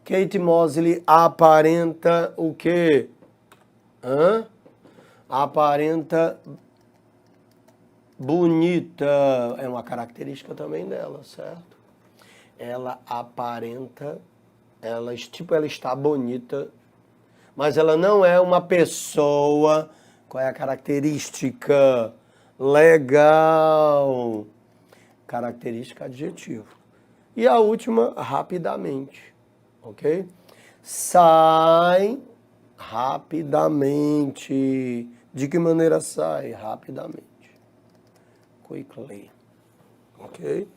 Kate Mosley aparenta o quê? Aparenta bonita. É uma característica também dela, certo? Ela aparenta, ela está bonita, mas ela não é uma pessoa. Qual é a característica? Legal. Característica adjetivo. E a última, rapidamente. Ok? Sai rapidamente. De que maneira sai? Rapidamente. Quickly. Ok?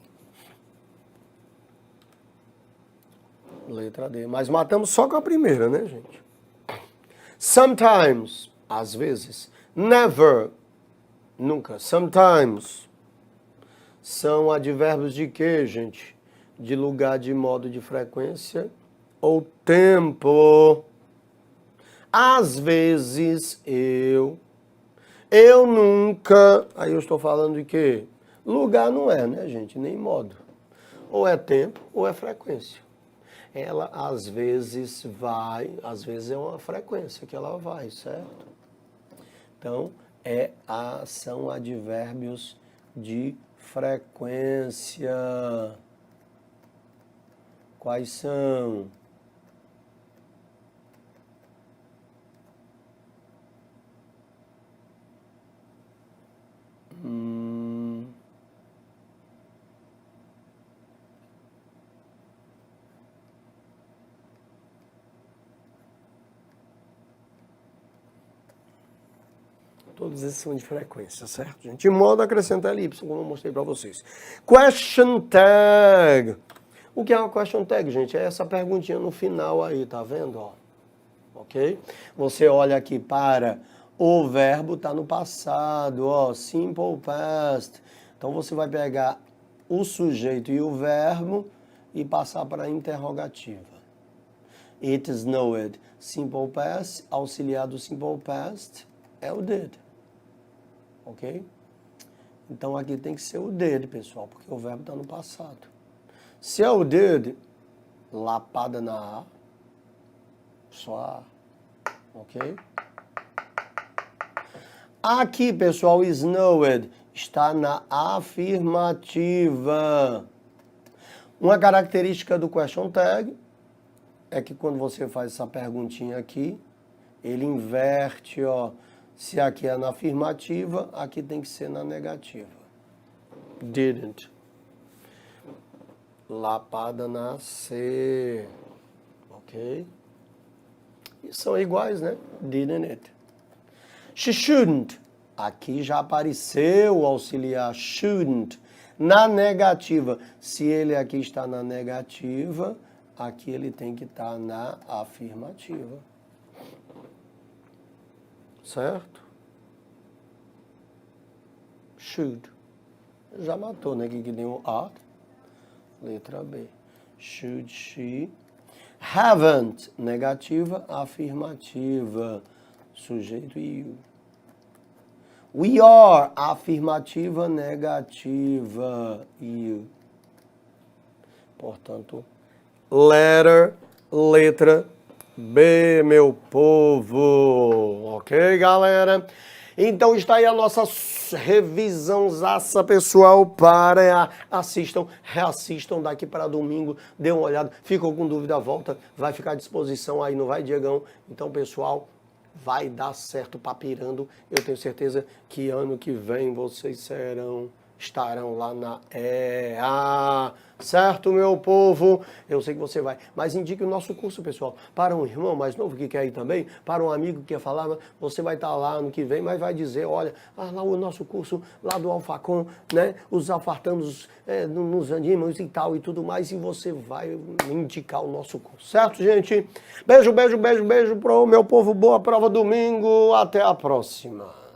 Letra D. Mas matamos só com a primeira, né, gente? Sometimes, às vezes. Never, nunca. Sometimes. São advérbios de quê, gente? De lugar, de modo, de frequência ou tempo. Às vezes eu nunca. Aí eu estou falando de quê? Lugar não é, né, gente? Nem modo. Ou é tempo ou é frequência. Ela às vezes vai, às vezes é uma frequência que ela vai, certo? Então, são advérbios de frequência. Quais são? Todos esses são de frequência, certo, gente? De modo a acrescentar elipse, como eu mostrei para vocês. Question tag. O que é uma question tag, gente? É essa perguntinha no final aí, tá vendo? Ó, ok? Você olha aqui para o verbo, tá no passado, ó, simple past. Então você vai pegar o sujeito e o verbo e passar para a interrogativa. It snowed. Simple past, auxiliar do simple past é o did. Ok? Então aqui tem que ser o did, pessoal, porque o verbo está no passado. Se é o did, lapada na A, só A. Ok? Aqui, pessoal, snowed está na afirmativa. Uma característica do question tag é que quando você faz essa perguntinha aqui, ele inverte, ó. Se aqui é na afirmativa, aqui tem que ser na negativa. Didn't. Lapada nascer. Ok? E são iguais, né? Didn't it. She shouldn't. Aqui já apareceu o auxiliar shouldn't. Na negativa. Se ele aqui está na negativa, aqui ele tem que estar na afirmativa. Certo? Should. Já matou, né? Aqui que tem o A. Letra B. Should she. Haven't. Negativa, afirmativa. Sujeito you. We are. Afirmativa, negativa. You. Portanto, letra B, meu povo. Ok, galera? Então está aí a nossa revisãozaça, pessoal, para reassistam daqui para domingo, dê uma olhada, ficou com dúvida, volta, vai ficar à disposição aí, não vai, Diegão? Então, pessoal, vai dar certo papirando, eu tenho certeza que ano que vem vocês estarão lá na EA, certo, meu povo? Eu sei que você vai, mas indique o nosso curso, pessoal, para um irmão mais novo que quer ir também, para um amigo que quer falar, você vai estar lá ano que vem, mas vai dizer, olha, lá o nosso curso, lá do Alfacom, né, os alfartanos nos animam e tal e tudo mais, e você vai indicar o nosso curso, certo, gente? Beijo, beijo, beijo, beijo pro meu povo, boa prova domingo, até a próxima.